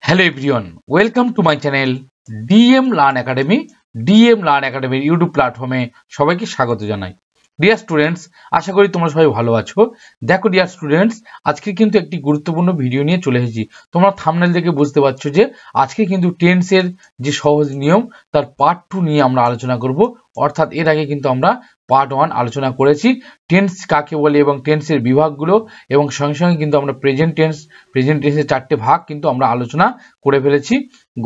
Hello everyone, welcome to my channel DM Learn Academy. DM Learn Academy YouTube প্ল্যাটফর্মে সবাইকে স্বাগত জানাই। Dear students, আশা করি তোমরা সবাই ভালো আছো। দেখো ডিয়ার স্টুডেন্টস, আজকে কিন্তু একটি গুরুত্বপূর্ণ ভিডিও নিয়ে চলে এসেছি। তোমরা থাম্বনেল দেখে বুঝতে পারছো যে আজকে কিন্তু টেন্সের যে সহজ নিয়ম তার পার্ট 2 নিয়ে আমরা আলোচনা করব। অর্থাৎ এর আগে কিন্তু আমরা পার্ট 1 আলোচনা করেছি টেন্স কাকে বলে এবং টেন্সের বিভাগগুলো, এবং সঙ্গে সঙ্গে কিন্তু আমরা প্রেজেন্ট টেন্সের 4টে ভাগ কিন্তু আমরা আলোচনা করে ফেলেছি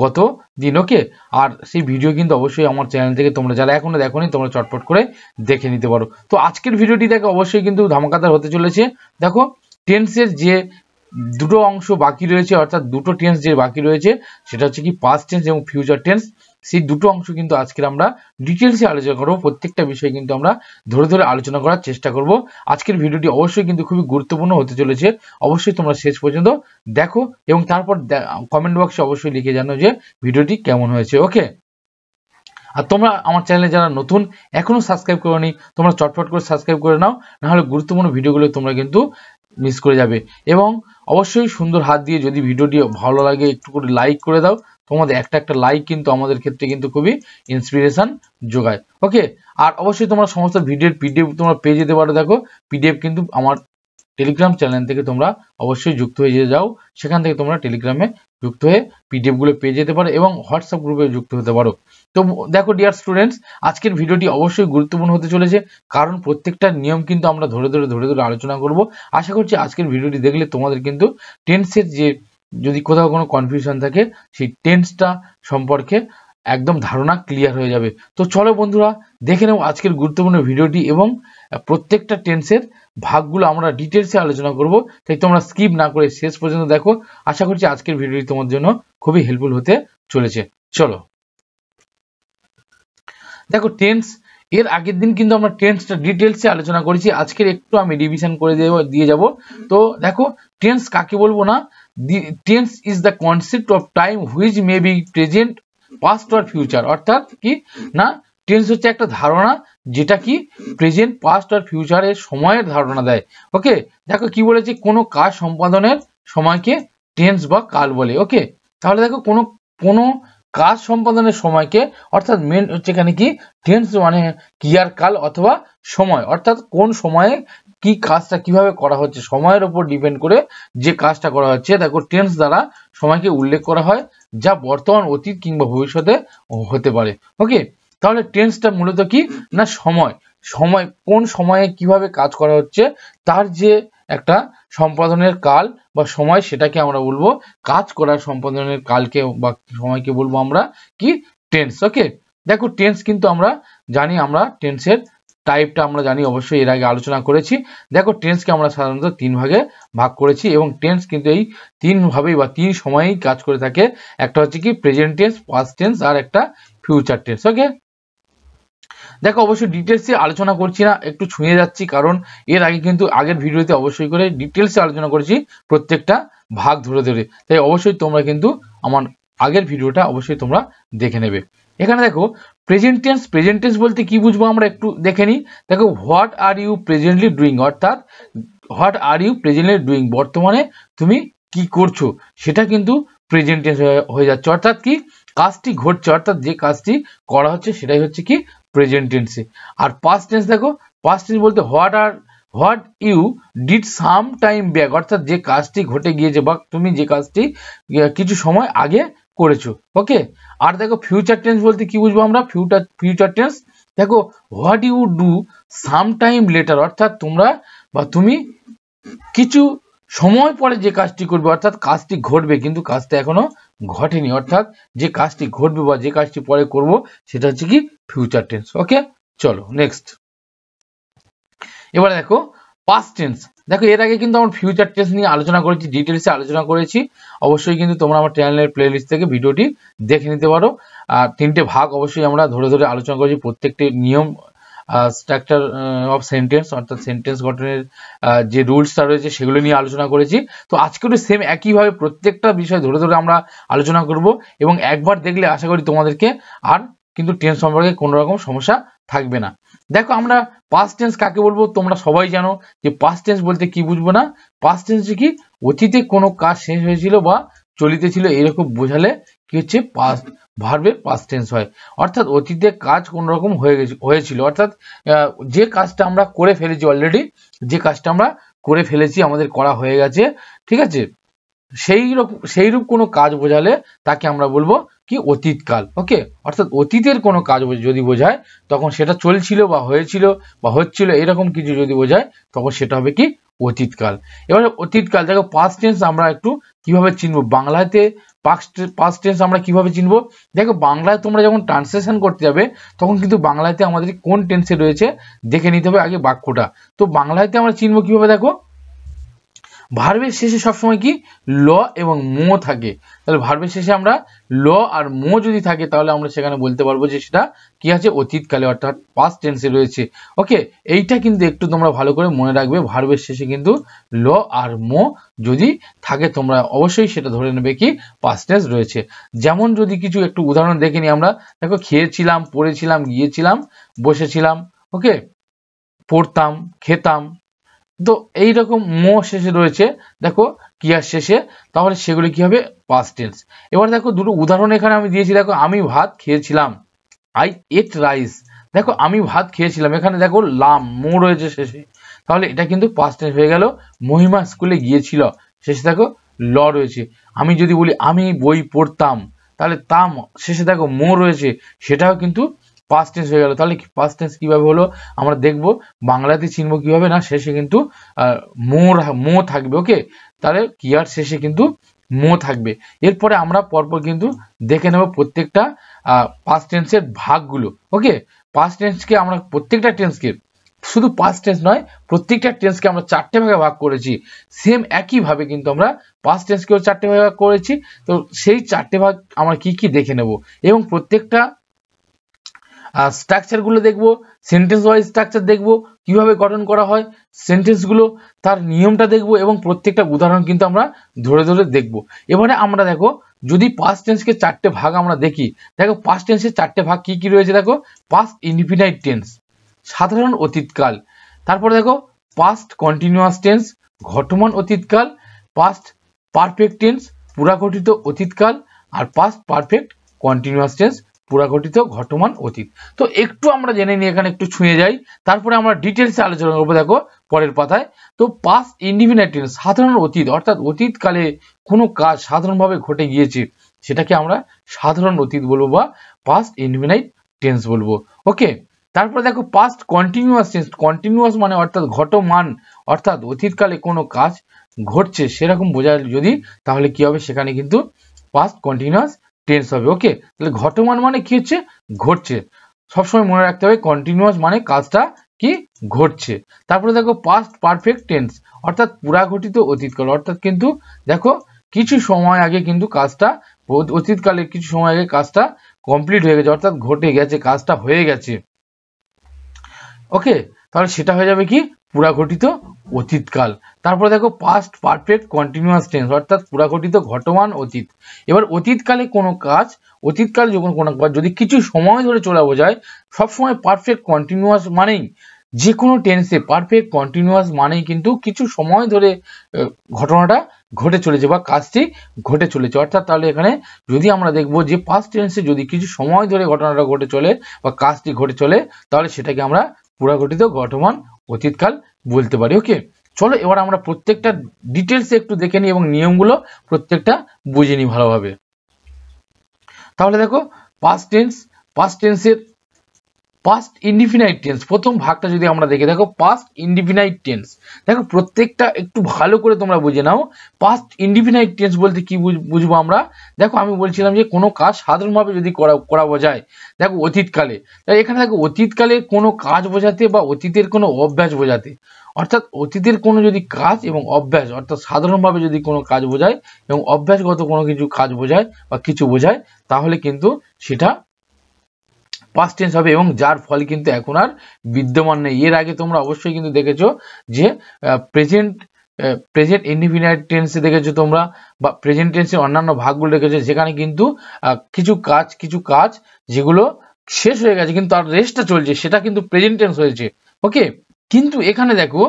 গত দিন। ওকে, আর সেই ভিডিও কিন্তু অবশ্যই আমার চ্যানেল থেকে তোমরা যারা এখনো দেখোনি তোমরা চটপট করে দেখে নিতে পারো। তো আজকের ভিডিওটি দেখো অবশ্যই কিন্তু ধামাকাদার হতে চলেছে। দেখো টেন্সের যে দুটো অংশ বাকি রয়েছে, অর্থাৎ দুটো টেন্স যে বাকি রয়েছে সেটা হচ্ছে কি পাস্ট টেন্স এবং ফিউচার টেন্স। সেই দুটো অংশ কিন্তু আজকে আমরা ডিটেলসে আলোচনা করব। প্রত্যেকটা বিষয় কিন্তু আমরা ধরে ধরে আলোচনা করার চেষ্টা করব। আজকের ভিডিওটি অবশ্যই কিন্তু খুবই গুরুত্বপূর্ণ হতে চলেছে। অবশ্যই তোমরা শেষ পর্যন্ত দেখো এবং তারপর কমেন্ট বক্সে অবশ্যই লিখে জানো যে ভিডিওটি কেমন হয়েছে। ওকে, আর তোমরা আমার চ্যানেলে যারা নতুন এখনো সাবস্ক্রাইব করোনি তোমরা চটপট করে সাবস্ক্রাইব করে নাও, নাহলে গুরুত্বপূর্ণ ভিডিওগুলো তোমরা কিন্তু মিস করে যাবে। এবং অবশ্যই সুন্দর হাত দিয়ে যদি ভিডিওটি ভালো লাগে একটু করে লাইক করে দাও। তোমাদের একটা লাইক কিন্তু আমাদের ক্ষেত্রে কিন্তু খুবই ইন্সপিরেশন যোগায়। ওকে, আর অবশ্যই তোমরা সমস্ত ভিডিওর পিডিএফ তোমরা পেয়ে যেতে পারো। দেখো পিডিএফ কিন্তু আমার টেলিগ্রাম চ্যানেল থেকে তোমরা অবশ্যই যুক্ত হয়ে যাও। সেখান থেকে তোমরা টেলিগ্রামে যুক্ত হয়ে পিডিএফ গুলো পেয়ে যেতে পারো এবং হোয়াটসঅ্যাপ গ্রুপে যুক্ত হতে পারো। তো দেখো ডিয়ার স্টুডেন্টস, আজকের ভিডিওটি অবশ্যই গুরুত্বপূর্ণ হতে চলেছে, কারণ প্রত্যেকটা নিয়ম কিন্তু আমরা ধরে ধরে আলোচনা করব। আশা করছি আজকের ভিডিওটি দেখলে তোমাদের কিন্তু টেন্সের যে যদি কোথাও কোনো কনফিউশন থাকে সেই টেন্সটা সম্পর্কে একদম ধারণা ক্লিয়ার হয়ে যাবে। তো চলো বন্ধুরা দেখে নেব আজকের গুরুত্বপূর্ণ ভিডিওটি, এবং প্রত্যেকটা টেন্সের ভাগগুলো আমরা ডিটেলসে আলোচনা করব। তাই তোমরা স্কিপ না করে শেষ পর্যন্ত দেখো। আশা করছি আজকের ভিডিওটি তোমার জন্য খুবই হেল্পফুল হতে চলেছে। চলো দেখো টেন্স, এর আগের দিন কিন্তু আমরা টেন্সটা ডিটেলসে আলোচনা করেছি। আজকের একটু আমি রিভিশন করে দিয়ে যাব। তো দেখো টেন্স কাকে বলবো না, tense is the concept of time which may be present, past or future. অর্থাৎ কি না, টেন্স হচ্ছে একটা ধারণা যেটা কি প্রেজেন্ট, পাস্ট আর ফিউচারের সময়ের ধারণা দেয়। ওকে, দেখো কি বলেছে, কোনো কাজ সম্পাদনের সময়কে টেন্স বা কাল বলে। ওকে, তাহলে দেখো কোনো কাজ সম্পাদনের সময়কে, অর্থাৎ মেন হচ্ছে এখানে কি টেন্স মানে ক্রিয়ার কাল অথবা সময়, অর্থাৎ কোন সময়ে কি কাজটা কিভাবে করা হচ্ছে সময়ের উপর ডিপেন্ড করে যে কাজটা করা হচ্ছে। দেখো টেন্স দ্বারা সময়কে উল্লেখ করা হয় যা বর্তমান, অতীত কিংবা ভবিষ্যতে হতে পারে। ওকে, তাহলে টেন্সটা মূলত কি না সময় কোন সময়ে কিভাবে কাজ করা হচ্ছে তার যে একটা সম্পাদনের কাল বা সময়, সেটাকে আমরা বলবো কাজ করার সম্পাদনের কালকে বা সময়কে বলবো আমরা কি টেন্স। ওকে, দেখো টেন্স কিন্তু আমরা জানি, আমরা টেন্সের টাইপটা আমরা জানি, অবশ্যই এর আগে আলোচনা করেছি। দেখো টেন্সকে আমরা সাধারণত 3 ভাগে ভাগ করেছি এবং টেন্স কিন্তু এই 3 ভাবেই বা 3 সময়েই কাজ করে থাকে। একটা হচ্ছে কি প্রেজেন্ট টেন্স, পাস্ট টেন্স আর একটা ফিউচার টেন্স। ওকে, দেখো অবশ্যই ডিটেলসে আলোচনা করছি না, একটু ছুঁয়ে যাচ্ছি, কারণ এর আগে কিন্তু আগের ভিডিওতে অবশ্যই করে ডিটেলসে আলোচনা করেছি প্রত্যেকটা ভাগ ধরে ধরে। তাই অবশ্যই তোমরা কিন্তু আমার আগের ভিডিওটা অবশ্যই তোমরা দেখে নেবে। এখানে দেখো প্রেজেন্ট টেন্স বলতে কি বুঝবো আমরা একটু দেখে নিই। দেখো what are you presently doing, অর্থাৎ what are you presently doing, বর্তমানে তুমি কি করছো সেটা কিন্তু প্রেজেন্ট টেন্স হয়ে যাচ্ছে। অর্থাৎ কি কাজটি ঘটছে, অর্থাৎ যে কাজটি করা হচ্ছে সেটাই হচ্ছে কি প্রেজেন্ট টেন্সে। আর পাস্ট টেন্স, দেখো পাস্ট টেন্স বলতে what you did some time back, অর্থাৎ যে কাজটি ঘটে গিয়েছে বা তুমি যে কাজটি কিছু সময় আগে করেছো। ওকে, আর দেখো ফিউচার টেন্স বলতে কি বুঝবো আমরা, ফিউচার টেন্স দেখো what you do some time later, অর্থাৎ তোমরা বা তুমি কিছু সময় পরে যে কাজটি করবে, অর্থাৎ কাজটি ঘটবে কিন্তু কাজটা এখনো ঘটেনি, অর্থাৎ যে কাজটি ঘটবে বা যে কাজটি পরে করব সেটা হচ্ছে কি ফিউচার টেন্স। ওকে, চলো নেক্সট। এবার দেখো পাস্ট টেন্স, দেখো এর আগে কিন্তু আমরা ফিউচার টেন্স নিয়ে আলোচনা করেছি, ডিটেলসে আলোচনা করেছি। অবশ্যই কিন্তু তোমরা আমার চ্যানেলের প্লেলিস্ট থেকে ভিডিওটি দেখে নিতে পারো। আর 3টে ভাগ অবশ্যই আমরা ধরে ধরে আলোচনা করেছি, প্রত্যেকটি নিয়ম, স্ট্রাকচার অফ সেন্টেন্স অর্থাৎ সেন্টেন্স গঠনের যে রুলসটা রয়েছে সেগুলো নিয়ে আলোচনা করেছি। তো আজকেও সেম একইভাবে প্রত্যেকটা বিষয় ধরে ধরে আমরা আলোচনা করব, এবং একবার দেখলে আশা করি তোমাদেরকে আর কিন্তু টেন্স সম্পর্কে কোনো রকম সমস্যা থাকবে না। দেখো আমরা পাস্ট টেন্স কাকে বলবো তোমরা সবাই জানো যে পাস্ট টেন্স বলতে কি বুঝবো না, পাস্ট টেন্স কি অতীতে কোনো কাজ শেষ হয়েছিল বা চলিতেছিল এরকম বোঝালে কি হচ্ছে পাস্ট ভার্বের পাস্ট টেন্স হয়। অর্থাৎ অতীতে কাজ কোন রকম হয়েছিল, অর্থাৎ যে কাজটা আমরা করে ফেলেছি অলরেডি, যে কাজটা আমরা করে ফেলেছি আমাদের করা হয়ে গেছে, ঠিক আছে, সেইরূপ কোনো কাজ বোঝালে তাকে আমরা বলবো কি অতীতকাল। ওকে, অর্থাৎ অতীতের কোনো কাজ যদি বোঝায় তখন সেটা চলছিল বা হয়েছিল বা হচ্ছিল এরকম কিছু যদি বোঝায় তখন সেটা হবে কি অতীতকাল। এবারে অতীতকাল দেখো পাস্ট টেন্স আমরা একটু কিভাবে চিনবো, বাংলাতে পাস্ট টেন্স আমরা কিভাবে চিনবো। দেখো বাংলায় তোমরা যখন ট্রান্সলেশন করতে যাবে তখন কিন্তু বাংলাতে আমাদের কোন টেন্সে রয়েছে দেখে নিতে হবে আগে বাক্যটা। তো বাংলাতে আমরা চিনবো কিভাবে, দেখো ভার্বের শেষে সবসময় কি ল এবং মো থাকে, তাহলে ভার্বের শেষে আমরা ল আর মো যদি থাকে তাহলে আমরা সেখানে বলতে পারবো যে সেটা কি আছে অতীতকালে, অর্থাৎ পাস্ট টেন্সে রয়েছে। ওকে, এইটা কিন্তু একটু তোমরা ভালো করে মনে রাখবে, ভার্বের শেষে কিন্তু ল আর মো যদি থাকে তোমরা অবশ্যই সেটা ধরে নেবে কি পাস্ট টেন্স রয়েছে। যেমন যদি কিছু একটু উদাহরণ দেখে নিই আমরা, দেখো খেয়েছিলাম, পড়েছিলাম, গিয়েছিলাম, বসেছিলাম, ওকে, পড়তাম, খেতাম, তো এইরকম মো শেষে রয়েছে দেখো ক্রিয়ার শেষে, তাহলে সেগুলি কি হবে পাস্ট টেন্স। এবার দেখো দুটো উদাহরণ এখানে আমি দিয়েছি, দেখো আমি ভাত খেয়েছিলাম, আই এট রাইস, দেখো আমি ভাত খেয়েছিলাম, এখানে দেখো লাম মো রয়েছে শেষে, তাহলে এটা কিন্তু পাস্ট টেন্স হয়ে গেল। মহিমা স্কুলে গিয়েছিল, শেষে দেখো ল রয়েছে। আমি যদি বলি আমি বই পড়তাম, তাহলে তাম শেষে দেখো মো রয়েছে, সেটাও কিন্তু পাস্ট টেন্স হয়ে গেল। তাহলে পাস্ট টেন্স কিভাবে হলো আমরা দেখবো, বাংলাতে চিনবো কিভাবে না, শেষে কিন্তু মো থাকবে। ওকে, তাহলে ক্রিয়ার শেষে কিন্তু মো থাকবে। এরপরে আমরা পরপর কিন্তু দেখে নেব প্রত্যেকটা পাস্ট টেন্সের ভাগগুলো। ওকে, পাস্ট টেন্সকে আমরা প্রত্যেকটা টেন্সকে, শুধু পাস্ট টেন্স নয় প্রত্যেকটা টেন্সকে আমরা চারটে ভাগে ভাগ করেছি, সেম একইভাবে কিন্তু আমরা পাস্ট টেন্সকেও চারটে ভাগে ভাগ করেছি। তো সেই চারটে ভাগ আমরা কি কি দেখে নেব এবং প্রত্যেকটা স্ট্রাকচার গুলো দেখবো, সেন্টেন্স ওয়াইজ স্ট্রাকচার দেখবো কিভাবে গঠন করা হয় সেন্টেন্স গুলো, তার নিয়মটা দেখবো এবং প্রত্যেকটা উদাহরণ কিন্তু আমরা ধরে ধরে দেখবো। এবারে আমরা দেখো যদি পাস্ট টেন্সকে চারটে ভাগ আমরা দেখি, দেখো পাস্ট টেন্সের চারটে ভাগ কি কি রয়েছে, দেখো পাস্ট ইনডিফিনাইট টেন্স সাধারণ অতীতকাল, তারপর দেখো পাস্ট কন্টিনিউয়াস টেন্স ঘটমান অতীতকাল, পাস্ট পারফেক্ট টেন্স পুরাঘটিত অতীতকাল, আর পাস্ট পারফেক্ট কন্টিনিউয়াস টেন্স পুরাঘটিত ঘটমান অতীত। তো একটু আমরা জেনে নিই, এখানে একটু ছুঁয়ে যাই, তারপরে আমরা ডিটেলসে আলোচনা করবো দেখো পরের পাতায়। তো পাস্ট ইনডিফিনাইট টেন্স সাধারণ অতীত, অর্থাৎ অতীতকালে কোনো কাজ সাধারণভাবে ঘটে গিয়েছে সেটাকে আমরা সাধারণ অতীত বলবো বা পাস্ট ইনডিফিনাইট টেন্স বলবো। ওকে, তারপরে দেখো পাস্ট কন্টিনিউয়াস টেন্স, কন্টিনিউয়াস মানে অর্থাৎ ঘটমান, অর্থাৎ অতীতকালে কোনো কাজ ঘটছে সেরকম বোঝায় যদি, তাহলে কি হবে সেখানে কিন্তু পাস্ট কন্টিনিউয়াস টেন্স হবে। ওকে, তাহলে ঘটমান মানে কি হচ্ছে ঘটছে, সবসময় মনে রাখতে হবে কন্টিনিউয়াস মানে কাজটা কি ঘটছে। তারপরে দেখো পাস্ট পারফেক্ট টেন্স অর্থাৎ পুরাঘটিত অতীতকাল, অর্থাৎ কিন্তু দেখো কিছু সময় আগে কিন্তু কাজটা, অতীতকালে কিছু সময় আগে কাজটা কমপ্লিট হয়ে গেছে, অর্থাৎ ঘটে গেছে, কাজটা হয়ে গেছে। ওকে, তাহলে সেটা হয়ে যাবে কি পুরাঘটিত অতীতকাল। তারপরে দেখো পাস্ট পারফেক্ট কন্টিনিউয়াস টেন্স অর্থাৎ পুরাঘটিত ঘটমান অতীত। এবার অতীতকালে কোনো কাজ, অতীতকালে যখন কোনো কাজ যদি কিছু সময় ধরে চলে বোঝায়, সবসময় পারফেক্ট কন্টিনিউয়াস মানেই যে কোনো টেন্সে পারফেক্ট কন্টিনিউয়াস মানেই কিন্তু কিছু সময় ধরে ঘটনাটা ঘটে চলেছে বা কাজটি ঘটে চলেছে। অর্থাৎ তাহলে এখানে যদি আমরা দেখবো যে পাস্ট টেন্সে যদি কিছু সময় ধরে ঘটনাটা ঘটে চলে বা কাজটি ঘটে চলে, তাহলে সেটাকে আমরা পুরাঘটিত ঘটমান অতীতকাল বলতে পারি। ওকে, চলো এবার আমরা প্রত্যেকটা ডিটেলসে একটু দেখে নিই এবং নিয়মগুলো প্রত্যেকটা বুঝে নিই ভালোভাবে। তাহলে দেখো পাস্ট টেন্স, পাস্ট টেন্সের পাস্ট ইনডিফিনাইট টেন্স প্রথম ভাগটা যদি আমরা দেখি, দেখো পাস্ট ইনডিফিনাইট টেন্স, দেখো প্রত্যেকটা একটু ভালো করে তোমরা বুঝে নাও। পাস্ট ইনডিফিনাইট টেন্স বলতে কি বুঝবো আমরা, দেখো আমি বলছিলাম যে কোনো কাজ সাধারণভাবে যদি করা বোঝায়, দেখো অতীতকালে, তাই এখানে দেখো অতীতকালে কোনো কাজ বোঝাতে বা অতীতের কোনো অভ্যাস বোঝাতে, অর্থাৎ অতীতের কোনো যদি কাজ এবং অভ্যাস অর্থাৎ সাধারণভাবে যদি কোনো কাজ বোঝায় এবং অভ্যাসগত কোনো কিছু কাজ বোঝায় বা কিছু বোঝায়, তাহলে কিন্তু সেটা পাস্ট টেন্স হবে এবং যার ফল কিন্তু এখন আর বিদ্যমান নেই। এর আগে তোমরা অবশ্যই কিন্তু দেখেছো যে প্রেজেন্ট ইনডিফিনাইট টেন্সে দেখেছো তোমরা, বা প্রেজেন্ট টেন্সের অন্যান্য ভাগগুলো দেখেছো, যেখানে কিন্তু কিছু কাজ যেগুলো শেষ হয়ে গেছে কিন্তু তার রেস্টটা চলছে, সেটা কিন্তু প্রেজেন্ট টেন্স হয়েছে। ওকে, কিন্তু এখানে দেখো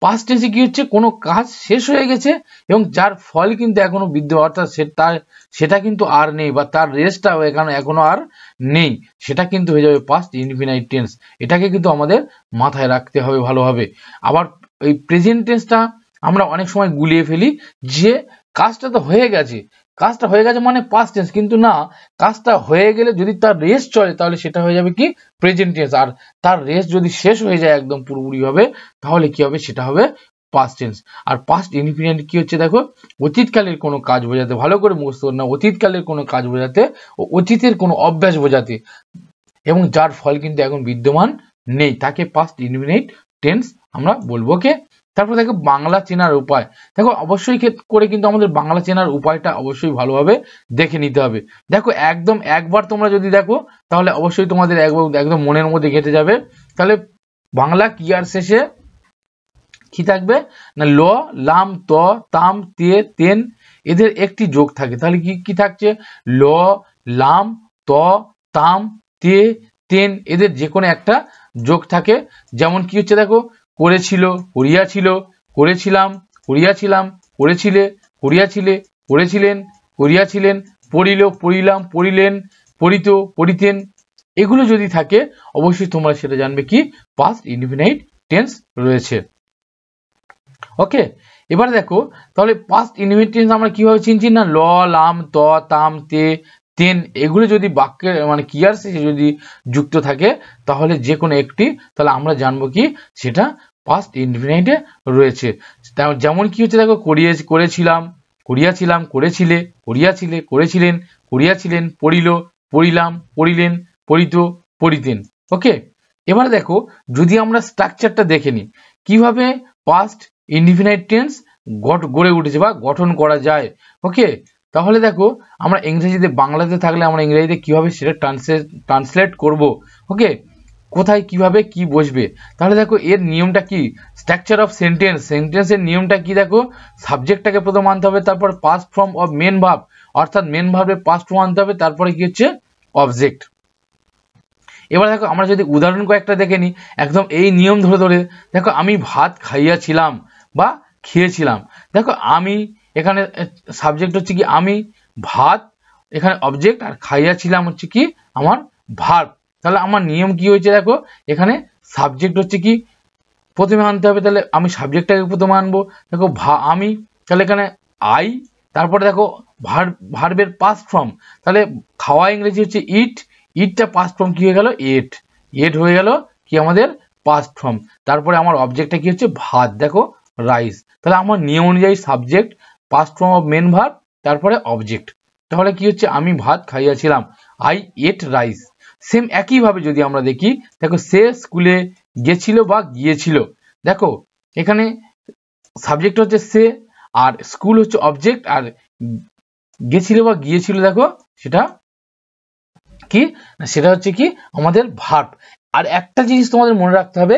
পাস্ট টেন্সে কি হচ্ছে, কোনো কাজ শেষ হয়ে গেছে এবং যার ফল কিন্তু এখনো বিদ্যমান, অর্থাৎ সেটা কিন্তু আর নেই, বা তার রেস্টটাও এখনো আর নেই, সেটা কিন্তু হয়ে যাবে পাস্ট ইনফিনাইট টেন্স। এটাকে কিন্তু আমাদের মাথায় রাখতে হবে ভালোভাবে। আবার এই প্রেজেন্ট টেন্সটা আমরা অনেক সময় গুলিয়ে ফেলি যে কাজটা তো হয়ে গেছে, কাজটা হয়ে গেছে মানে পাস্ট টেন্স, কিন্তু না, কাজটা হয়ে গেলে যদি তার রেস্ট চলে তাহলে সেটা হয়ে যাবে কি প্রেজেন্ট টেন্স, আর তার রেস্ট যদি শেষ হয়ে যায় একদম পুরোপুরি ভাবে তাহলে কি হবে, সেটা হবে পাস্ট টেন্স। আর পাস্ট ইনফিনিট কি হচ্ছে দেখো, অতীতকালের কোনো কাজ বোঝাতে, ভালো করে মুখস্থ না, অতীতকালের কোনো কাজ বোঝাতে ও অতীতের কোনো অভ্যাস বোঝাতে, এবং যার ফল কিন্তু এখন বিদ্যমান নেই, তাকে পাস্ট ইনফিনিট টেন্স আমরা বলবো। কে তারপর দেখো বাংলা চেনার উপায়। দেখো অবশ্যই করে কিন্তু আমাদের বাংলা চেনার উপায়টা অবশ্যই ভালোভাবে দেখে নিতে হবে। দেখো একদম একবার তোমরা যদি দেখো তাহলে অবশ্যই তোমাদের একদম মনের মধ্যে গেঁথে যাবে। তাহলে বাংলা ক্রিয়ার শেষে কি থাকবে না, ল, লাম, ত, তাম, তে, তেন, এদের একটি যোগ থাকে। তাহলে কি থাকছে, ল, লাম, ত, তাম, তে, তেন, এদের যে কোনো একটা যোগ থাকে। যেমন কি হচ্ছে দেখো, করেছিল, করিয়াছিল, করেছিলাম, করিয়াছিলাম, করেছিলে, করিয়াছিলে, করেছিলেন, করিয়াছিলেন, পড়িল, পড়িলাম, পড়িলেন, পড়িত, পড়িতেন, এগুলো যদি থাকে অবশ্যই তোমরা সেটা জানবে কি পাস্ট ইনফিনিট টেন্স রয়েছে। ওকে, এবার দেখো তাহলে পাস্ট ইনফিনিট টেন্স আমরা কিভাবে চিনছি না, ল, লাম, ত, তাম, তে, তেন, এগুলো যদি বাক্যের মানে ক্রিয়ার শেষে যদি যুক্ত থাকে তাহলে যে কোনো একটি, তাহলে আমরা জানবো কি সেটা পাস্ট ইনফিনিটে রয়েছে। যেমন কি হচ্ছে দেখো, করেছিলাম, করিয়াছিলাম, করেছিলে, করিয়াছিলে, করেছিলেন, করিয়াছিলেন, পড়িল, পড়িলাম, পড়িলেন, পড়িত, পড়িতেন। ওকে, এবার দেখো যদি আমরা স্ট্রাকচারটা দেখে নিই কিভাবে পাস্ট ইনডিফিনাইট টেন্স গড়ে উঠেছে বা গঠন করা যায়। ওকে, তাহলে দেখো আমরা ইংরেজিতে, বাংলাতে থাকলে আমরা ইংরেজিতে কিভাবে সেটা ট্রান্সলেট করব। ওকে, কোথায় কিভাবে কি বসবে, তাহলে দেখো এর নিয়মটা কি, স্ট্রাকচার অফ সেন্টেন্সের নিয়মটা কি, দেখো সাবজেক্টটাকে প্রথম আনতে হবে, তারপর past form of main verb, অর্থাৎ মেন ভার্বের পাস্ট ফর্ম আনতে হবে, তারপরে কি হচ্ছে অবজেক্ট। এবার দেখো আমরা যদি উদাহরণ কয়েকটা দেখে নিই একদম এই নিয়ম ধরে ধরে, দেখো আমি ভাত খাইয়াছিলাম বা খেয়েছিলাম, দেখো আমি এখানে সাবজেক্ট হচ্ছে কি আমি, ভাত এখানে অবজেক্ট, আর খাইয়াছিলাম হচ্ছে কি আমার ভার্ব। তাহলে আমার নিয়ম কি হয়েছে দেখো, এখানে সাবজেক্ট হচ্ছে কি প্রথমে আনতে হবে, তাহলে আমি সাবজেক্টটাকে প্রথমে আনবো, দেখো আমি, তাহলে এখানে আই, তারপরে দেখো ভার্বের পাস্ট ফর্ম, তাহলে খাওয়া ইংরেজি হচ্ছে ইট, ইটটা পাস্ট ফর্ম কি হয়ে গেল এট, এট হয়ে গেল কি আমাদের পাস্ট ফর্ম, তারপরে আমার অবজেক্টটা কি হচ্ছে ভাত, দেখো রাইস। তাহলে আমার নিয়ম অনুযায়ী subject, past form of main verb, তারপরে অবজেক্ট। তাহলে কি হচ্ছে আমি ভাত খাইয়াছিলাম, আই এট রাইস। সেম একইভাবে যদি আমরা দেখি, দেখো সে স্কুলে গেছিল বা গিয়েছিল, দেখো এখানে সাবজেক্ট হচ্ছে সে, আর স্কুল হচ্ছে অবজেক্ট, আর গেছিল বা গিয়েছিল দেখো সেটা কি, সেটা হচ্ছে কি আমাদের ভার্ব। আর একটা জিনিস তোমাদের মনে রাখতে হবে,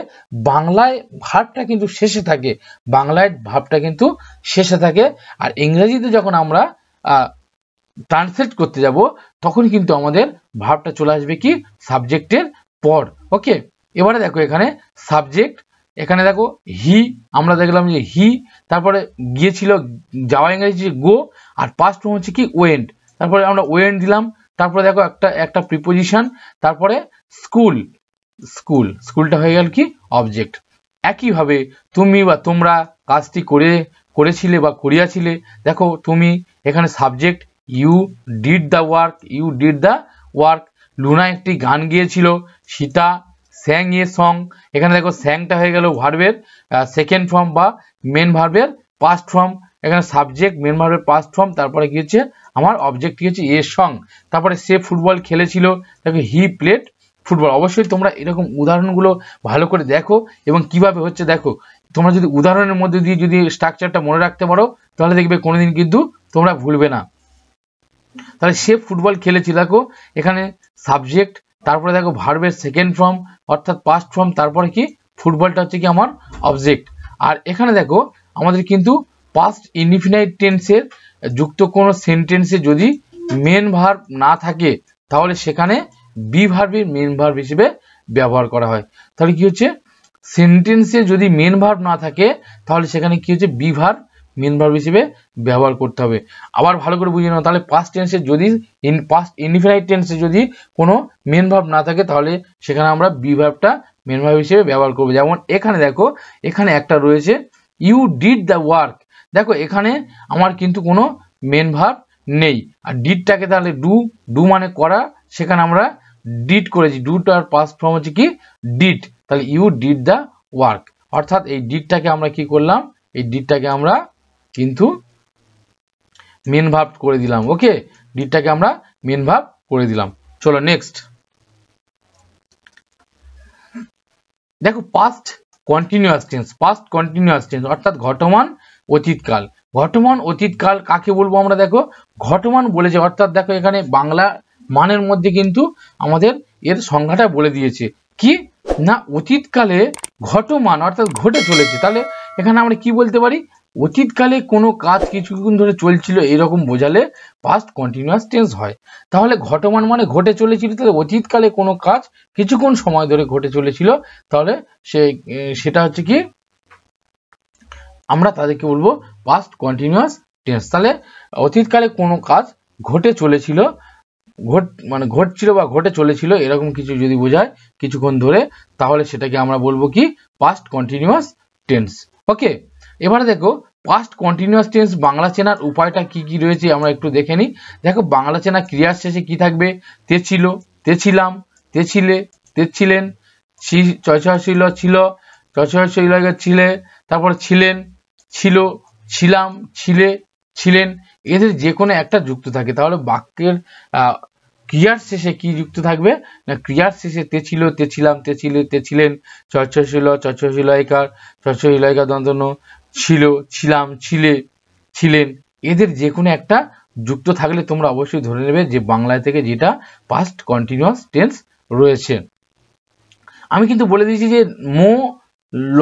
বাংলায় ভার্বটা কিন্তু শেষে থাকে, বাংলায় ভার্বটা কিন্তু শেষে থাকে, আর ইংরেজিতে যখন আমরা ট্রান্সলেট করতে যাব তখন কিন্তু আমাদের ভার্বটা চলে আসবে কি সাবজেক্টের পর। ওকে, এবারে দেখো এখানে সাবজেক্ট, এখানে দেখো হি, আমরা দেখলাম যে হি, তারপরে গিয়েছিল যাওয়া ইংরেজি গো, আর পাস্ট ফর্ম হচ্ছে কি ওয়েন্ট, তারপরে আমরা ওয়েন্ট দিলাম, তারপরে দেখো একটা প্রিপোজিশন, তারপরে স্কুল, স্কুলটা হয়ে গেল কি অবজেক্ট। একইভাবে তুমি বা তোমরা কাজটি করেছিলে বা করিয়াছিলে, দেখো তুমি এখানে subject, you did the work, Luna একটি গান গিয়েছিল, সীতা স্যাং এ সং, এখানে দেখো স্যাংটা হয়ে গেল ভার্বের সেকেন্ড ফর্ম বা মেন ভার্বের পাস্ট ফর্ম, এখানে সাবজেক্ট মেন ভার্বের পাস্ট ফর্ম, তারপরে কি হচ্ছে আমার অবজেক্ট কি হচ্ছে এ সং, তারপরে সে ফুটবল খেলেছিল, দেখো হি প্লেড ফুটবল। অবশ্যই তোমরা এরকম উদাহরণগুলো ভালো করে দেখো এবং কিভাবে হচ্ছে দেখো, তোমরা যদি উদাহরণের মধ্যে দিয়ে যদি স্ট্রাকচারটা মনে রাখতে পারো তাহলে দেখবে কোনোদিন কিন্তু তোমরা ভুলবে না। তাহলে সে ফুটবল খেলেছিল, দেখো এখানে সাবজেক্ট, তারপরে দেখো ভার্বের সেকেন্ড ফর্ম অর্থাৎ পাস্ট ফর্ম, তারপরে কি ফুটবলটা হচ্ছে কি আমার অবজেক্ট। আর এখানে দেখো আমাদের কিন্তু পাস্ট ইনডিফিনাইট টেন্সের যুক্ত কোনো সেন্টেন্সে যদি মেন ভার্ব না থাকে তাহলে সেখানে বি ভার্বের মেন ভার্ব হিসেবে ব্যবহার করা হয়। তাহলে কি হচ্ছে সেন্টেন্সে যদি মেন ভার্ব না থাকে তাহলে সেখানে কি হচ্ছে বি ভার্ব মেন ভার্ব হিসেবে ব্যবহার করতে হবে। আবার ভালো করে বুঝে নাও, তাহলে পাস্ট টেন্সে যদি পাস্ট ইনডিফিনাইট টেন্সে যদি কোনো মেন ভার্ব না থাকে তাহলে সেখানে আমরা বি ভার্বটা মেন ভার্ব হিসেবে ব্যবহার করব। যেমন এখানে দেখো, এখানে একটা রয়েছে ইউ ডিড দ্য ওয়ার্ক। দেখো এখানে আমার কিন্তু কোনো মেন ভার্ব নেই, আর ডিডটাকে তাহলে ডু মানে করা, সেখানে আমরা ডিড করেছি, ডুটার পাস্ট ফর্ম হচ্ছে কি ডিড, তাহলে ইউ ডিড দ্য ওয়ার্ক, অর্থাৎ এই ডিডটাকে আমরা কি করলাম, এই ডিডটাকে আমরা কিন্তু মেন ভার্ব করে দিলাম। ওকে, ডিডটাকে আমরা মেন ভার্ব করে দিলাম। চলো নেক্সট দেখো past continuous tense. Past continuous tense অর্থাৎ ঘটমান অতীতকাল। ঘটমান অতীতকাল কাকে বলবো আমরা, দেখো ঘটমান বলেছে, অর্থাৎ দেখো এখানে বাংলা মানের মধ্যে কিন্তু আমাদের এর সংজ্ঞাটা বলে দিয়েছে কি না, অতীতকালে ঘটমান অর্থাৎ ঘটে চলেছে। তাহলে এখানে আমরা কি বলতে পারি, অতীতকালে কোনো কাজ কিছুক্ষণ ধরে চলছিল এরকম বোঝালে পাস্ট কন্টিনিউয়াস টেন্স হয়। তাহলে ঘটমান মানে ঘটে চলেছিল, তাহলে অতীতকালে কোনো কাজ কিছুক্ষণ সময় ধরে ঘটে চলেছিল, তাহলে সেটা হচ্ছে কি আমরা তাদেরকে বলবো পাস্ট কন্টিনিউয়াস টেন্স। তাহলে অতীতকালে কোনো কাজ ঘটে চলেছিল, মানে ঘটছিল বা ঘটে চলেছিল এরকম কিছু যদি বোঝায় কিছুক্ষণ ধরে, তাহলে সেটাকে আমরা বলবো কি পাস্ট কন্টিনিউয়াস টেন্স। ওকে, এবারে দেখো পাস্ট কন্টিনিউয়াস টেন্স বাংলা চেনার উপায়টা কি কি রয়েছে আমরা একটু দেখে নিই। দেখো বাংলা চেনা ক্রিয়ার শেষে কি থাকবে, তে ছিল, তে ছিলাম, তে ছিলে, তে ছিলেন, ছিল, ছিল, ছিলে, তারপর ছিলেন, ছিল, ছিলাম, ছিলে, ছিলেন, এদের যে কোনো একটা যুক্ত থাকে। তাহলে বাক্যের ক্রিয়ার শেষে কি যুক্ত থাকবে না, ক্রিয়ার শেষে তে ছিল, তে ছিলাম, তে ছিলে, তে ছিলেন, চর্চশীলয়কার দন্তন্য, ছিল, ছিলাম, ছিলে, ছিলেন, এদের যে কোনো একটা যুক্ত থাকলে তোমরা অবশ্যই ধরে নেবে যে বাংলায় থেকে যেটা পাস্ট কন্টিনিউয়াস টেন্স রয়েছে। আমি কিন্তু বলে দিয়েছি যে মো, ল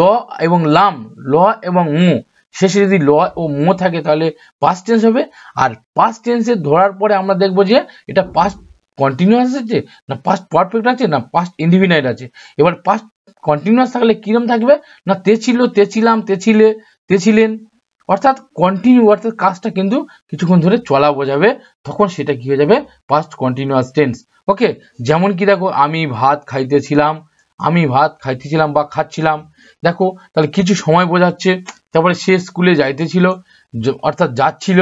এবং লাম, ল এবং মো শেষে যদি ল ও মো থাকে তাহলে পাস্ট টেন্স হবে। আর পাস্ট টেন্সে ধরার পরে আমরা দেখবো যে এটা পাস্ট কন্টিনিউয়াস আছে না পাস্ট পারফেক্ট আছে না পাস্ট ইনডিফিনাইট আছে। এবার পাস্ট কন্টিনিউয়াস থাকলে কিরম থাকবে না, তে ছিল, তে ছিলাম, তে ছিলে, তে ছিলেন, অর্থাৎ কন্টিনিউ, অর্থাৎ কাজটা কিন্তু কিছুক্ষণ ধরে চলা বোঝাবে, তখন সেটা কি হয়ে যাবে পাস্ট কন্টিনিউয়াস টেন্স। ওকে, যেমন কি দেখো আমি ভাত খাইতেছিলাম, আমি ভাত খাইতেছিলাম বা খাচ্ছিলাম, দেখো তাহলে কিছু সময় বোঝাচ্ছে। তারপরে সে স্কুলে যাইতেছিল অর্থাৎ যাচ্ছিল,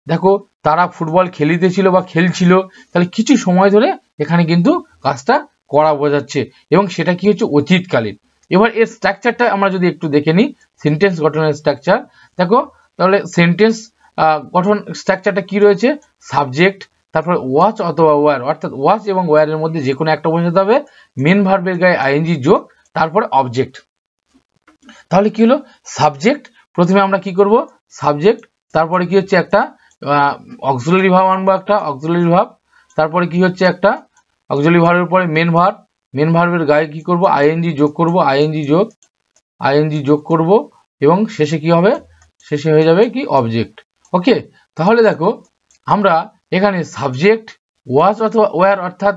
দেখো তারা ফুটবল খেলিতেছিল বা খেলছিল, তাহলে কিছু সময় ধরে এখানে কিন্তু কাজটা করা বোঝাচ্ছে এবং সেটা কি হচ্ছে অতীতকালীন। এবার এর স্ট্রাকচারটা আমরা যদি একটু দেখে নিই, সেন্টেন্স গঠনের স্ট্রাকচার দেখো, তাহলে সেন্টেন্স গঠন স্ট্রাকচারটা কি রয়েছে, সাবজেক্ট, তারপরে ওয়াচ অথবা ওয়্যার, অর্থাৎ ওয়াচ এবং ওয়্যারের মধ্যে যে কোনো একটা বোঝাতে হবে, মেন ভার্বের গায়ে আইএনজি যোগ, তারপরে অবজেক্ট। তাহলে কি হলো সাবজেক্ট, প্রথমে আমরা কি করব সাবজেক্ট, তারপরে কি হচ্ছে একটা অক্সিলারি ভার্ব আনবো, একটা অক্সিলারি ভার্ব, তারপরে কি হচ্ছে একটা অক্সিলারি ভার্বের পরে মেন ভার্ব, মেন ভার্বের গায়ে কি করব আইএনজি যোগ করব, আইএনজি যোগ করব এবং শেষে কি হবে, শেষে হয়ে যাবে কি অবজেক্ট। ওকে, তাহলে দেখো আমরা এখানে সাবজেক্ট, ওয়াচ অথবা ওয়্যার, অর্থাৎ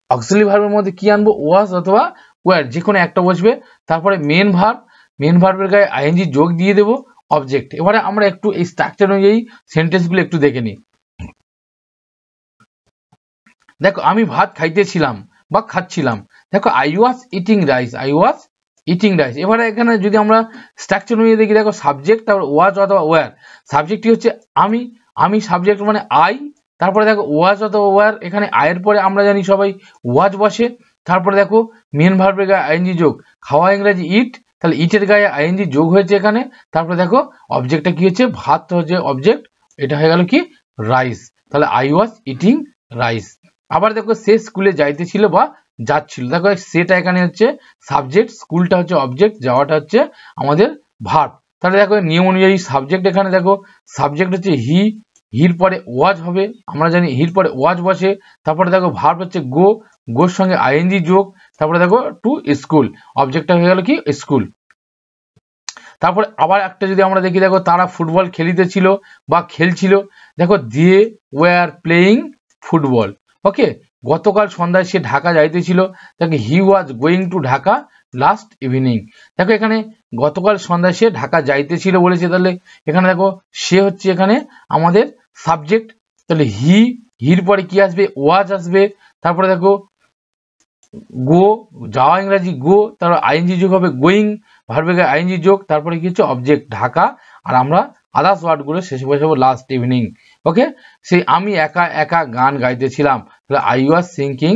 অক্সিলারি ভার্বের মধ্যে কি আনবো ওয়াচ অথবা ওয়্যার, যে কোনো একটা বসবে, তারপরে মেন ভার্ব, মেন ভার্বের গায়ে আইএনজি যোগ দিয়ে দেবো, অবজেক্ট। এবারে আমরা একটু এই স্ট্রাকচার অনুযায়ী সেন্টেন্সগুলো একটু দেখে নিই। দেখো আমি ভাত খাইতেছিলাম বা খাচ্ছিলাম, দেখো I was eating rice, I was eating rice. এবারে এখানে যদি আমরা স্ট্রাকচার অনুযায়ী দেখি, দেখো সাবজেক্ট, তারপর ওয়াজ অথবা ওয়্যার, সাবজেক্টটি হচ্ছে আমি, আমি সাবজেক্ট মানে আই, তারপরে দেখো ওয়াজ অথবা ওয়্যার, এখানে আয়ের পরে আমরা জানি সবাই ওয়াজ বসে, তারপরে দেখো মেন ভার্বের গায়ে আইএনজি যোগ, খাওয়া ইংরেজি ইট, তাহলে ইটের গায়ে আইএনজি যোগ হয়েছে এখানে, তারপরে দেখো অবজেক্টটা কি হচ্ছে ভাত হচ্ছে অবজেক্ট, এটা হয়ে গেল কি রাইস, তাহলে আই ওয়াজ ইটিং রাইস। আবার দেখো সে স্কুলে যাইতেছিল বা যাচ্ছিল, দেখো সেটা এখানে হচ্ছে সাবজেক্ট, স্কুলটা হচ্ছে অবজেক্ট, যাওয়াটা হচ্ছে আমাদের ভার্ব। তাহলে দেখো নিয়ম অনুযায়ী সাবজেক্ট এখানে দেখো সাবজেক্ট হচ্ছে হি, হির পরে ওয়াজ হবে, আমরা জানি হির পরে ওয়াজ বসে, তারপরে দেখো ভার্ব হচ্ছে গো, গোর সঙ্গে আইএনজি যোগ, তারপরে দেখো টু স্কুল, অবজেক্টটা হয়ে গেল কি স্কুল। তারপরে আবার একটা যদি আমরা দেখি, দেখো তারা ফুটবল খেলিতেছিল বা খেলছিল, দেখো they were playing football. Okay, গতকাল সন্ধ্যায় সে ঢাকা যাইতেছিল, দেখো he was going to Dhaka, last evening. দেখো এখানে গতকাল সন্ধ্যায় সে ঢাকা যাইতেছিল বলেছে, তাহলে এখানে দেখো সে হচ্ছে এখানে আমাদের সাবজেক্ট, তাহলে হির পরে কি আসবে, ওয়াজ আসবে, তারপরে দেখো গো, যাওয়া ইংরাজি গো, তারপর আইএনজি যোগ হবে গোয়িং, ভার্বের আইএনজি যোগ, তারপরে কি হচ্ছে অবজেক্ট ঢাকা, আর আমরা আদার্স ওয়ার্ড গুলো শেষে বসাবো লাস্ট ইভিনিং। ওকে, সেই আমি একা একা গান গাইতেছিলাম, তাহলে I was singing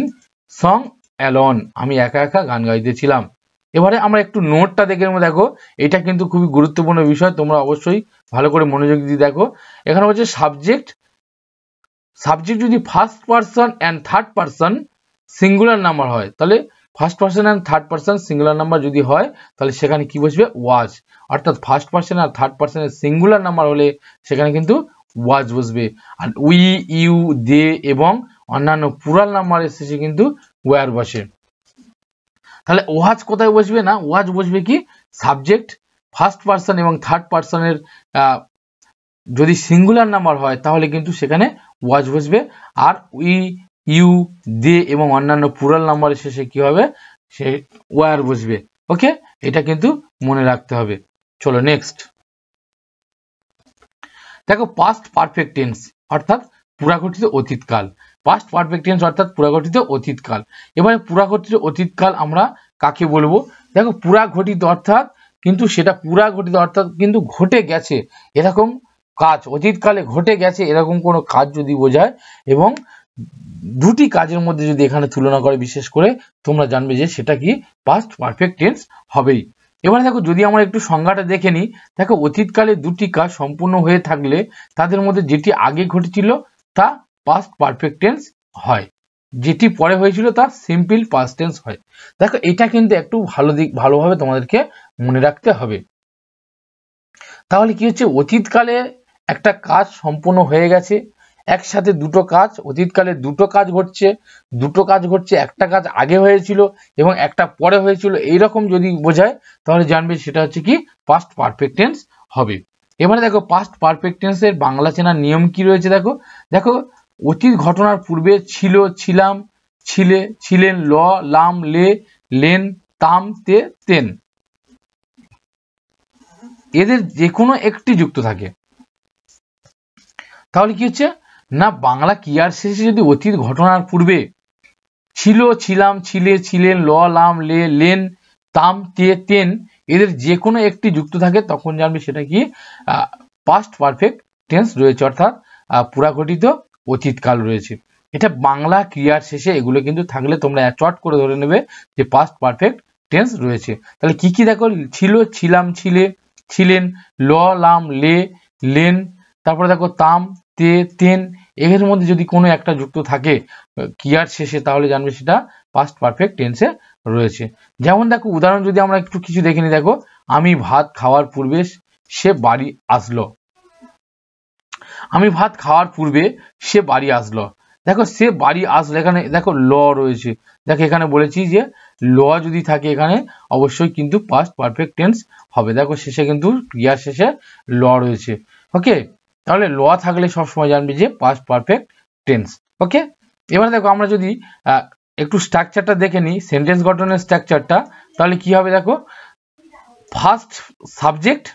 song alone, আমি একা একা গান গাইতেছিলাম। এবারে আমরা একটু নোটটা দেখে নেবো। দেখো এটা কিন্তু খুবই গুরুত্বপূর্ণ বিষয়, তোমরা অবশ্যই ভালো করে মনোযোগ দিয়ে দেখো। এখানে হচ্ছে সাবজেক্ট যদি first person and third person singular number হয়, তাহলে first person and third person singular number যদি হয়, তাহলে সেখানে কি বসবে, ওয়াজ। অর্থাৎ ফার্স্ট পারসন আর থার্ড পারসনের সিঙ্গুলার নাম্বার হলে সেখানে কিন্তু ওয়াজ বসবে। আর উই, ইউ, দে এবং অন্যান্য প্লুরাল নাম্বারের শেষে কিন্তু ওয়্যার বসে। তাহলে ওয়াজ কোথায় বসবে না, ওয়াজ বসবে কি সাবজেক্ট ফার্স্ট পারসন এবং থার্ড পারসনের যদি সিঙ্গুলার নাম্বার হয় তাহলে কিন্তু সেখানে ওয়াজ বসবে, আর উই, ইউ, দে এবং অন্যান্য প্লুরাল নাম্বারের শেষে কি হবে, সে ওয়্যার বসবে। ওকে, এটা কিন্তু মনে রাখতে হবে। চলো নেক্সট দেখো পাস্ট পারফেক্ট টেন্স অর্থাৎ পুরাঘটিত অতীতকাল। পাস্ট পারফেক্ট টেন্স অর্থাৎ পুরাঘটিত অতীতকাল। এবারে পুরাঘটিত অতীতকাল আমরা কাকে বলবো, দেখো পুরাঘটিত অর্থাৎ কিন্তু সেটা পুরাঘটিত অর্থাৎ কিন্তু ঘটে গেছে এরকম কাজ, অতীতকালে ঘটে গেছে এরকম কোনো কাজ যদি বোঝায়, এবং দুটি কাজের মধ্যে যদি এখানে তুলনা করে বিশেষ করে তোমরা জানবে যে সেটা কি পাস্ট পারফেক্ট টেন্স হবেই। এবারে দেখো যদি আমরা একটু সংজ্ঞাটা দেখে নিই, দেখো অতীতকালে দুটি কাজ সম্পূর্ণ হয়ে থাকলে তাদের মধ্যে যেটি আগে ঘটেছিল তা পাস্ট পারফেক্ট টেন্স হয়, যেটি পরে হয়েছিল তা সিম্পল পাস্ট টেন্স হয়। দেখো এটা কিন্তু একটু ভালোভাবে তোমাদেরকে মনে রাখতে হবে। তাহলে কি হচ্ছে, অতীতকালে একটা কাজ সম্পূর্ণ হয়ে গেছে, একসাথে দুটো কাজ, অতীতকালে দুটো কাজ ঘটছে, একটা কাজ আগে হয়েছিল এবং একটা পরে হয়েছিল, এইরকম যদি বোঝায় তাহলে জানবে সেটা হচ্ছে কি পাস্ট পারফেক্ট টেন্স হবে। এবারে দেখো পাস্ট পারফেক্ট টেন্সের বাংলা চেনার নিয়ম কি রয়েছে, দেখো অতীত ঘটনার পূর্বে ছিল, ছিলাম, ছিলে, ছিলেন, ল, লাম, লে, লেন, তাম, তে, তেন, এদের যে কোনো একটি যুক্ত থাকে। তাহলে কি হচ্ছে না, বাংলা ক্রিয়ার শেষে যদি অতীত ঘটনার পূর্বে ছিল, ছিলাম, ছিলে, ছিলেন, ল, লাম, লে, লেন, তাম, তে, তেন এদের যে কোনো একটি যুক্ত থাকে তখন জানবে সেটা কি পাস্ট পারফেক্ট টেন্স রয়েছে, অর্থাৎ পুরাঘটিত অতীতকাল রয়েছে। এটা বাংলা ক্রিয়ার শেষে এগুলো কিন্তু থাকলে তোমরা চট করে ধরে নেবে যে পাস্ট পারফেক্ট টেন্স রয়েছে। তাহলে কি কি দেখো, ছিল, ছিলাম, ছিলে, ছিলেন, ল, লাম, লে, লেন, তারপরে দেখো তাম, তে, তেন এর মধ্যে যদি কোনো একটা যুক্ত থাকে ক্রিয়ার শেষে তাহলে জানবে সেটা পাস্ট পারফেক্ট টেন্সে রয়েছে। যেমন দেখো উদাহরণ যদি আমরা একটু কিছু দেখে নিই, দেখো আমি ভাত খাওয়ার পূর্বে সে বাড়ি আসলো, আমি ভাত খাওয়ার পূর্বে সে বাড়ি আসলো। দেখো সে বাড়ি আসলো, এখানে দেখো ল রয়েছে, দেখো এখানে বলেছি যে ল যদি থাকে এখানে অবশ্যই কিন্তু পাস্ট পারফেক্ট টেন্স হবে। দেখো শেষে কিন্তু ক্রিয়ার শেষে ল রয়েছে। ওকে, তাহলে ল থাকলে সবসময় জানবি যে পাস্ট পারফেক্ট টেন্স। ওকে, এবার দেখো আমরা যদি একটু স্ট্রাকচারটা দেখে নিই, সেন্টেন্স গঠনের স্ট্রাকচারটা, তাহলে কি হবে দেখো, ফার্স্ট সাবজেক্ট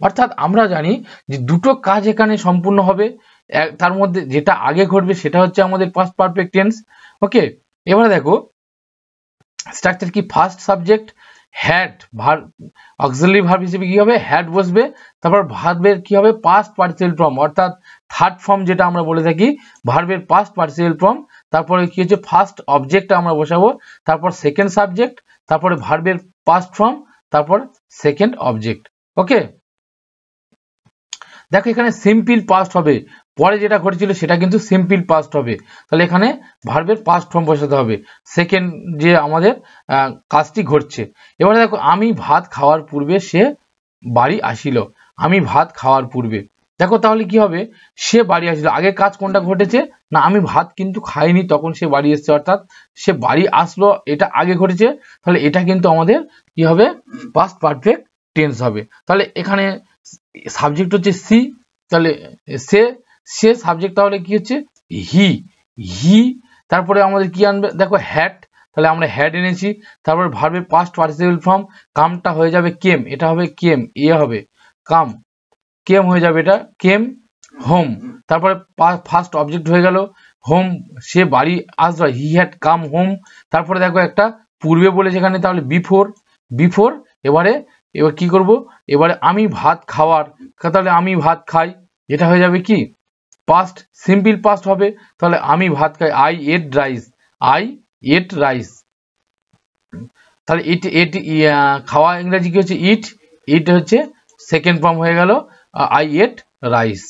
অর্থাৎ আমরা জানি যে দুটো কাজ এখানে সম্পূর্ণ হবে, তার মধ্যে যেটা আগে ঘটবে সেটা হচ্ছে আমাদের পাস্ট পারফেক্ট টেন্স। ওকে, এবারে দেখো স্ট্রাকচার কি, first subject, had verb, auxiliary verb হিসেবে কি হবে হ্যাড বসবে, তারপর ভার্বের কি হবে পাস্ট পার্টিসিপেল ফর্ম অর্থাৎ থার্ড ফর্ম যেটা আমরা বলে থাকি ভার্বের পাস্ট পার্টিসিপেল ফর্ম, তারপরে কি হচ্ছে ফার্স্ট অবজেক্ট আমরা বসাবো, তারপর সেকেন্ড সাবজেক্ট, তারপরে ভার্বের পাস্ট ফর্ম, তারপর সেকেন্ড অবজেক্ট। ওকে, দেখো এখানে সিম্পল পাস্ট হবে, পরে যেটা ঘটেছিল সেটা কিন্তু সিম্পল পাস্ট হবে, তাহলে এখানে ভার্বের পাস্ট ফর্ম বসাতে হবে, সেকেন্ড যে আমাদের কাজটি ঘটছে। এবারে দেখো আমি ভাত খাওয়ার পূর্বে সে বাড়ি আসিল, আমি ভাত খাওয়ার পূর্বে, দেখো তাহলে কি হবে সে বাড়ি আসিল, আগে কাজ কোনটা ঘটেছে না আমি ভাত কিন্তু খাইনি তখন সে বাড়ি এসছে, অর্থাৎ সে বাড়ি আসলো এটা আগে ঘটেছে, তাহলে এটা কিন্তু আমাদের কি হবে পাস্ট পারফেক্ট টেন্স হবে। তাহলে এখানে সাবজেক্ট হচ্ছে সি, তাহলে সে সাবজেক্ট তাহলে কি হচ্ছে হি, তারপরে আমাদের কি আনবে দেখো হ্যাট, তাহলে আমরা হ্যাড এনেছি। তারপর ভার্বের পাস্ট পার্টিসিপেল ফর্ম, কামটা হয়ে যাবে কেম, এটা হবে কেম, হবে কাম, কেম হয়ে যাবে এটা কেম হোম। তারপরে ফার্স্ট অবজেক্ট হয়ে গেল হোম, সে বাড়ি আসলো, হি হ্যাড কাম হোম। তারপরে দেখো একটা পূর্বে বলেছে এখানে, তাহলে বিফোর, বিফোর। এবার কি করব, এবারে আমি ভাত খাওয়ার, তাহলে আমি ভাত খাই, এটা হয়ে যাবে কি পাস্ট, সিম্পল পাস্ট হবে। তাহলে আমি ভাত খাই, I ate rice, I ate rice. তাহলে ইট, এট খাওয়া ইংরেজি কি হচ্ছে ইট, ইট হচ্ছে সেকেন্ড ফর্ম হয়ে গেল আই এট রাইস।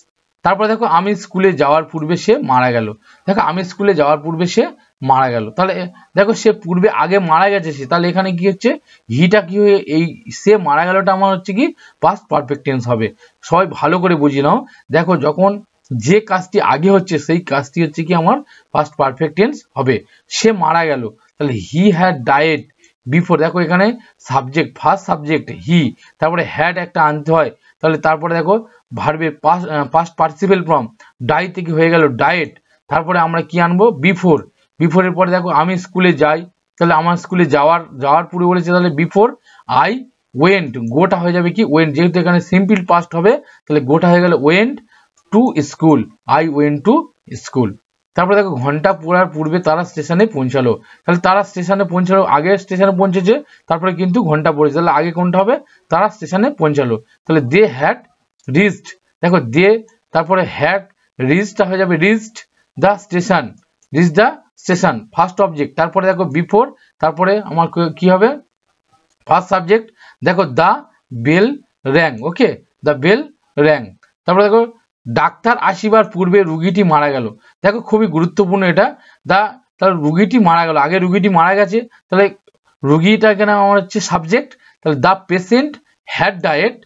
তারপরে দেখো আমি স্কুলে যাওয়ার পূর্বে সে মারা গেল, দেখো আমি স্কুলে যাওয়ার পূর্বে সে মারা গেল, তাহলে দেখো সে পূর্বে আগে মারা গেছে সে, তাহলে এখানে কি হচ্ছে হিটা কি হয়ে এই সে মারা গেলটা আমার হচ্ছে কি পাস্ট পারফেক্ট টেন্স হবে। সবাই ভালো করে বুঝে নাও, দেখো যখন যে কাজটি আগে হচ্ছে সেই কাজটি হচ্ছে কি আমার পাস্ট পারফেক্ট টেন্স হবে। সে মারা গেল, তাহলে হি হ্যাড ডায়েড বিফোর, দেখো এখানে সাবজেক্ট, ফার্স্ট সাবজেক্ট হি, তারপরে হ্যাড একটা আনতে হয়, তাহলে তারপরে দেখো ভার্বের পাস্ট পার্টিসিপেল ফর্ম ডাই থেকে হয়ে গেল ডায়েট। তারপরে আমরা কি আনবো বিফোর, বিফোরের পরে দেখো আমি স্কুলে যাই, তাহলে আমার স্কুলে যাওয়ার পূর্বে বলেছে, তাহলে বিফোর আই ওয়েন্ট, গোটা হয়ে যাবে কি ওয়েন্ট, যেহেতু এখানে সিম্পল পাস্ট হবে তাহলে গোটা হয়ে গেল went to school, I went to school. তারপরে দেখো ঘন্টা পড়ার পূর্বে তারা স্টেশনে পৌঁছালো, তাহলে তারা স্টেশনে পৌঁছালো, আগে স্টেশনে পৌঁছেছে তারপরে কিন্তু ঘন্টা পড়েছে, তাহলে আগে কোনটা হবে তারা স্টেশনে পৌঁছালো, তাহলে দে হ্যাড রিচড, দেখো দে তারপরে হ্যাড রিচড হয়ে যাবে reached the station, reach the station first object. তারপরে দেখো বিফোর, তারপরে আমার কি হবে ফার্স্ট সাবজেক্ট, দেখো the bell rang, okay the bell rang. তারপরে দেখো ডাক্তার আসিবার পূর্বে রুগীটি মারা গেল, দেখো খুবই গুরুত্বপূর্ণ এটা, তাহলে রুগীটি মারা গেল, আগে রুগীটি মারা গেছে, তাহলে রুগীটা কেন আমার হচ্ছে সাবজেক্ট, তাহলে দ্য পেশেন্ট হ্যাড ডায়েট,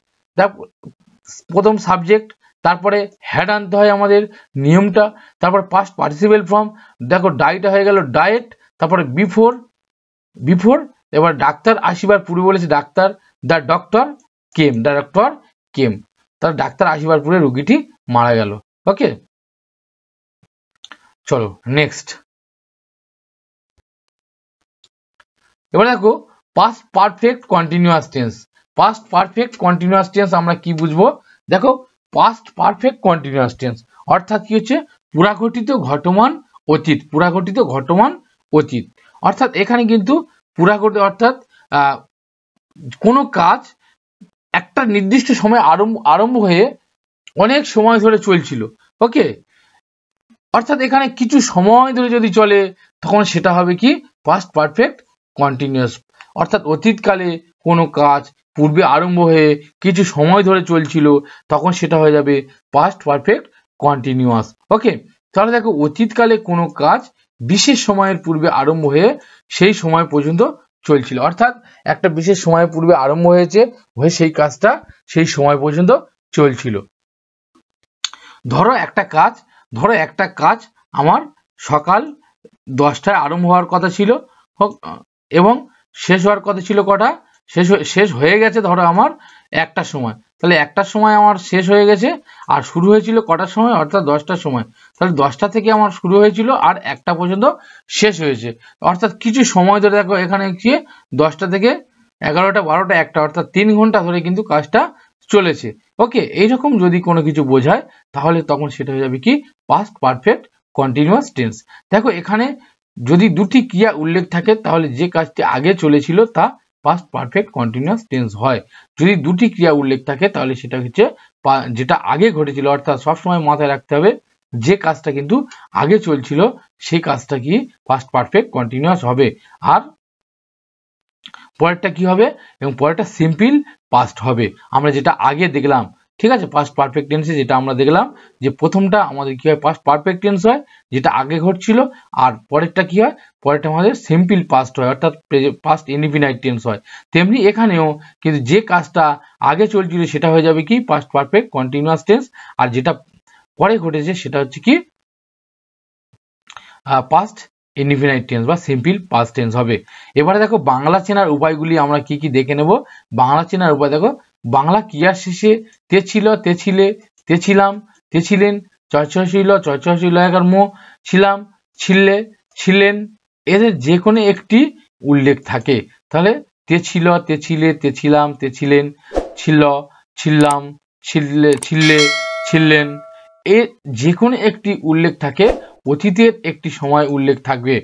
প্রথম সাবজেক্ট, তারপরে হ্যাড আনতে হয় আমাদের নিয়মটা, তারপর পাস্ট পার্টিসিপেল ফর্ম, দেখো ডাইটা হয়ে গেল ডায়েট, তারপরে বিফোর, বিফোর এবার ডাক্তার আসিবার পূর্বে বলেছে doctor, the doctor came, the doctor came, তাহলে ডাক্তার আসিবার পূর্বে রুগীটি মারা গেল। ওকে চলো নেক্সট, এবার দেখো past perfect continuous tense. Past perfect continuous tense আমরা কি বুঝবো, দেখো পাস্ট পারফেক্ট কন্টিনিউয়াস টেন্স অর্থাৎ কি হচ্ছে পুরাঘটিত ঘটমান অতীত, পুরাঘটিত ঘটমান অতীত, অর্থাৎ এখানে কিন্তু পুরাঘটিত অর্থাৎ কোনো কাজ একটা নির্দিষ্ট সময় আরম্ভ হয়ে অনেক সময় ধরে চলছিল, ওকে, অর্থাৎ এখানে কিছু সময় ধরে যদি চলে তখন সেটা হবে কি পাস্ট পারফেক্ট কন্টিনিউয়াস, অর্থাৎ অতীতকালে কোনো কাজ পূর্বে আরম্ভ হয়ে কিছু সময় ধরে চলছিল তখন সেটা হয়ে যাবে পাস্ট পারফেক্ট কন্টিনিউয়াস। ওকে, তাহলে দেখো অতীতকালে কোনো কাজ বিশেষ সময়ের পূর্বে আরম্ভ হয়ে সেই সময় পর্যন্ত চলছিল, অর্থাৎ একটা বিশেষ সময়ের পূর্বে আরম্ভ হয়েছে, হয়ে সেই কাজটা সেই সময় পর্যন্ত চলছিল। ধরো একটা কাজ আমার সকাল 10টায় আরম্ভ হওয়ার কথা ছিল এবং শেষ হওয়ার কথা ছিল কটা, শেষ হয়ে গেছে ধরো আমার 1টার সময়, তাহলে 1টার সময় আমার শেষ হয়ে গেছে আর শুরু হয়েছিল কটার সময়, অর্থাৎ 10টার সময়, তাহলে 10টা থেকে আমার শুরু হয়েছিল আর 1টা পর্যন্ত শেষ হয়েছে, অর্থাৎ কিছু সময় ধরে দেখো এখানে কি 10টা থেকে 11টা 12টা 1টা অর্থাৎ 3 ঘন্টা ধরে কিন্তু কাজটা চলেছে। ওকে, এইরকম যদি কোনো কিছু বোঝায় তাহলে তখন সেটা হয়ে যাবে কি পাস্ট পারফেক্ট কন্টিনিউয়াস টেন্স। দেখো এখানে যদি দুটি ক্রিয়া উল্লেখ থাকে তাহলে যে কাজটি আগে চলেছিল তা পাস্ট পারফেক্ট কন্টিনিউয়াস টেন্স হয়, যদি দুটি ক্রিয়া উল্লেখ থাকে তাহলে সেটা হচ্ছে যেটা আগে ঘটেছিল, অর্থাৎ সবসময় মাথায় রাখতে হবে যে কাজটা কিন্তু আগে চলছিল সেই কাজটা কি পাস্ট পারফেক্ট কন্টিনিউয়াস হবে, আর পরেরটা কি হবে এবং পরেরটা সিম্পল পাস্ট হবে, আমরা যেটা আগে দেখলাম, ঠিক আছে, পাস্ট পারফেক্ট টেন্সে যেটা আমরা দেখলাম যে প্রথমটা আমাদের কি হয় পাস্ট পারফেক্ট টেন্স হয় যেটা আগে ঘটছিল, আর পরেরটা কি হয় পরেরটা আমাদের সিম্পল পাস্ট হয় অর্থাৎ পাস্ট ইনডিফিনাইট টেন্স হয়। তেমনি এখানেও কিন্তু যে কাজটা আগে চলছিল সেটা হয়ে যাবে কি পাস্ট পারফেক্ট কন্টিনিউয়াস টেন্স, আর যেটা পরে ঘটেছে সেটা হচ্ছে কি পাস্ট ইনডিফিনাইট টেন্স বা সিম্পল পাস্ট টেন্স হবে। এবারে দেখো বাংলা চেনার উপায়গুলি আমরা কি কি দেখে নেব। বাংলা চেনার উপায় দেখো, বাংলা ক্রিয়ার শেষে তে ছিল, তে ছিলে, তে ছিলাম, তে ছিলেন, চয় ছিল, চয় ছিল একার মো, ছিলাম, ছিলে, ছিলেন, এদের যে কোনো একটি উল্লেখ থাকে। তাহলে তেছিল, তেছিলে, তেছিলাম, তেছিলেন, ছিল, ছিললাম, ছিললে, ছিললে, ছিললেন, এর যে কোনো একটি উল্লেখ থাকে, অতীতের একটি সময় উল্লেখ থাকবে।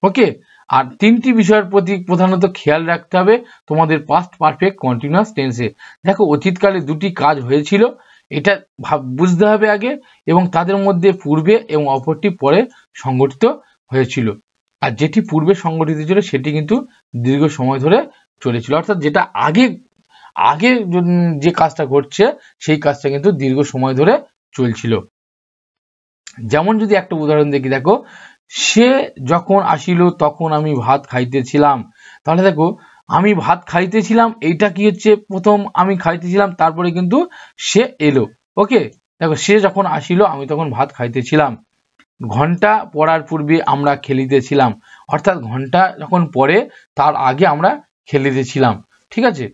ওকে, আর তিনটি বিষয়ের প্রতি প্রধানত খেয়াল রাখতে হবে তোমাদের পাস্ট পারফেক্ট কন্টিনিউয়াস টেন্সে। দেখো অতীতকালে দুটি কাজ হয়েছিল, এটা বুঝতে হবে আগে, এবং তাদের মধ্যে পূর্বে এবং অপরটি পরে সংগঠিত হয়েছিল। আর যেটি পূর্বে সংগঠিত ছিল সেটি কিন্তু দীর্ঘ সময় ধরে চলেছিল, অর্থাৎ যেটা আগে আগে যে কাজটা ঘটছে সেই কাজটা কিন্তু দীর্ঘ সময় ধরে চলছিল। যেমন যদি একটা উদাহরণ দেখি, দেখো সে যখন আসিল তখন আমি ভাত খাইতেছিলাম। তাহলে দেখো আমি ভাত খাইতেছিলাম, এইটা কি হচ্ছে, প্রথম আমি খাইতেছিলাম, তারপরে কিন্তু সে এলো। ওকে, দেখো সে যখন আসিল আমি তখন ভাত খাইতেছিলাম। ঘন্টা পড়ার পূর্বে আমরা খেলিতেছিলাম, অর্থাৎ ঘন্টা যখন পড়ে তার আগে আমরা খেলিতেছিলাম। ঠিক আছে,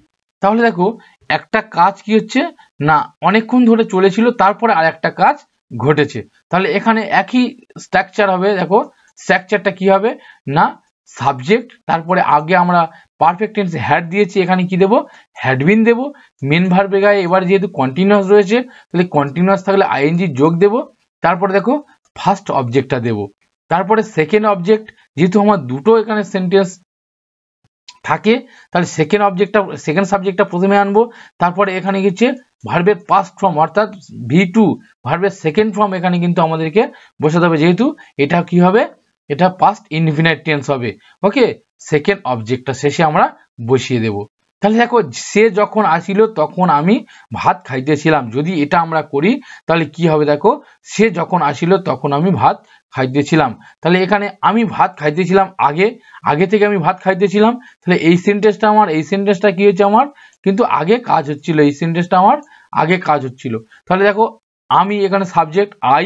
তাহলে দেখো একটা কাজ কি হচ্ছে না অনেকক্ষণ ধরে চলেছিল, তারপরে আর একটা কাজ ঘটেছে। তাহলে এখানে একই স্ট্রাকচার হবে। দেখো স্ট্রাকচারটা কি হবে না, সাবজেক্ট, তারপরে আগে আমরা পারফেক্ট টেন্স হ্যাড দিয়েছি, এখানে কি দেবো, হ্যাড বিন দেবো। মেন ভার্বের গায়ে এবার যেহেতু কন্টিনিউয়াস রয়েছে, তাহলে কন্টিনিউয়াস থাকলে আইএনজি যোগ দেবো। তারপরে দেখো ফার্স্ট অবজেক্টটা দেবো, তারপরে সেকেন্ড অবজেক্ট, যেহেতু আমার দুটো এখানে সেন্টেন্স থাকে, তাহলে সেকেন্ড সাবজেক্টটা প্রথমে আনবো। তারপরে এখানে হচ্ছে ভার্বের পাস্ট ফর্ম, অর্থাৎ V2 ভার্বের সেকেন্ড ফর্ম এখানে কিন্তু আমাদেরকে বসাতে হবে, যেহেতু এটা কি হবে, এটা পাস্ট ইনফিনিট টেন্স হবে। ওকে, সেকেন্ড অবজেক্টটা শেষে আমরা বসিয়ে দেব। তাহলে দেখো সে যখন আসিল তখন আমি ভাত খাইতেছিলাম, যদি এটা আমরা করি তাহলে কি হবে, দেখো সে যখন আসিল তখন আমি ভাত খাইতেছিলাম। তাহলে এখানে আমি ভাত খাইতেছিলাম আগে থেকে আমি ভাত খাইতেছিলাম, তাহলে এই সেন্টেন্সটা কি হচ্ছে, আমার কিন্তু আগে কাজ হচ্ছিল, এই সেন্টেন্সটা আমার আগে কাজ হচ্ছিল। তাহলে দেখো আমি এখানে সাবজেক্ট আই,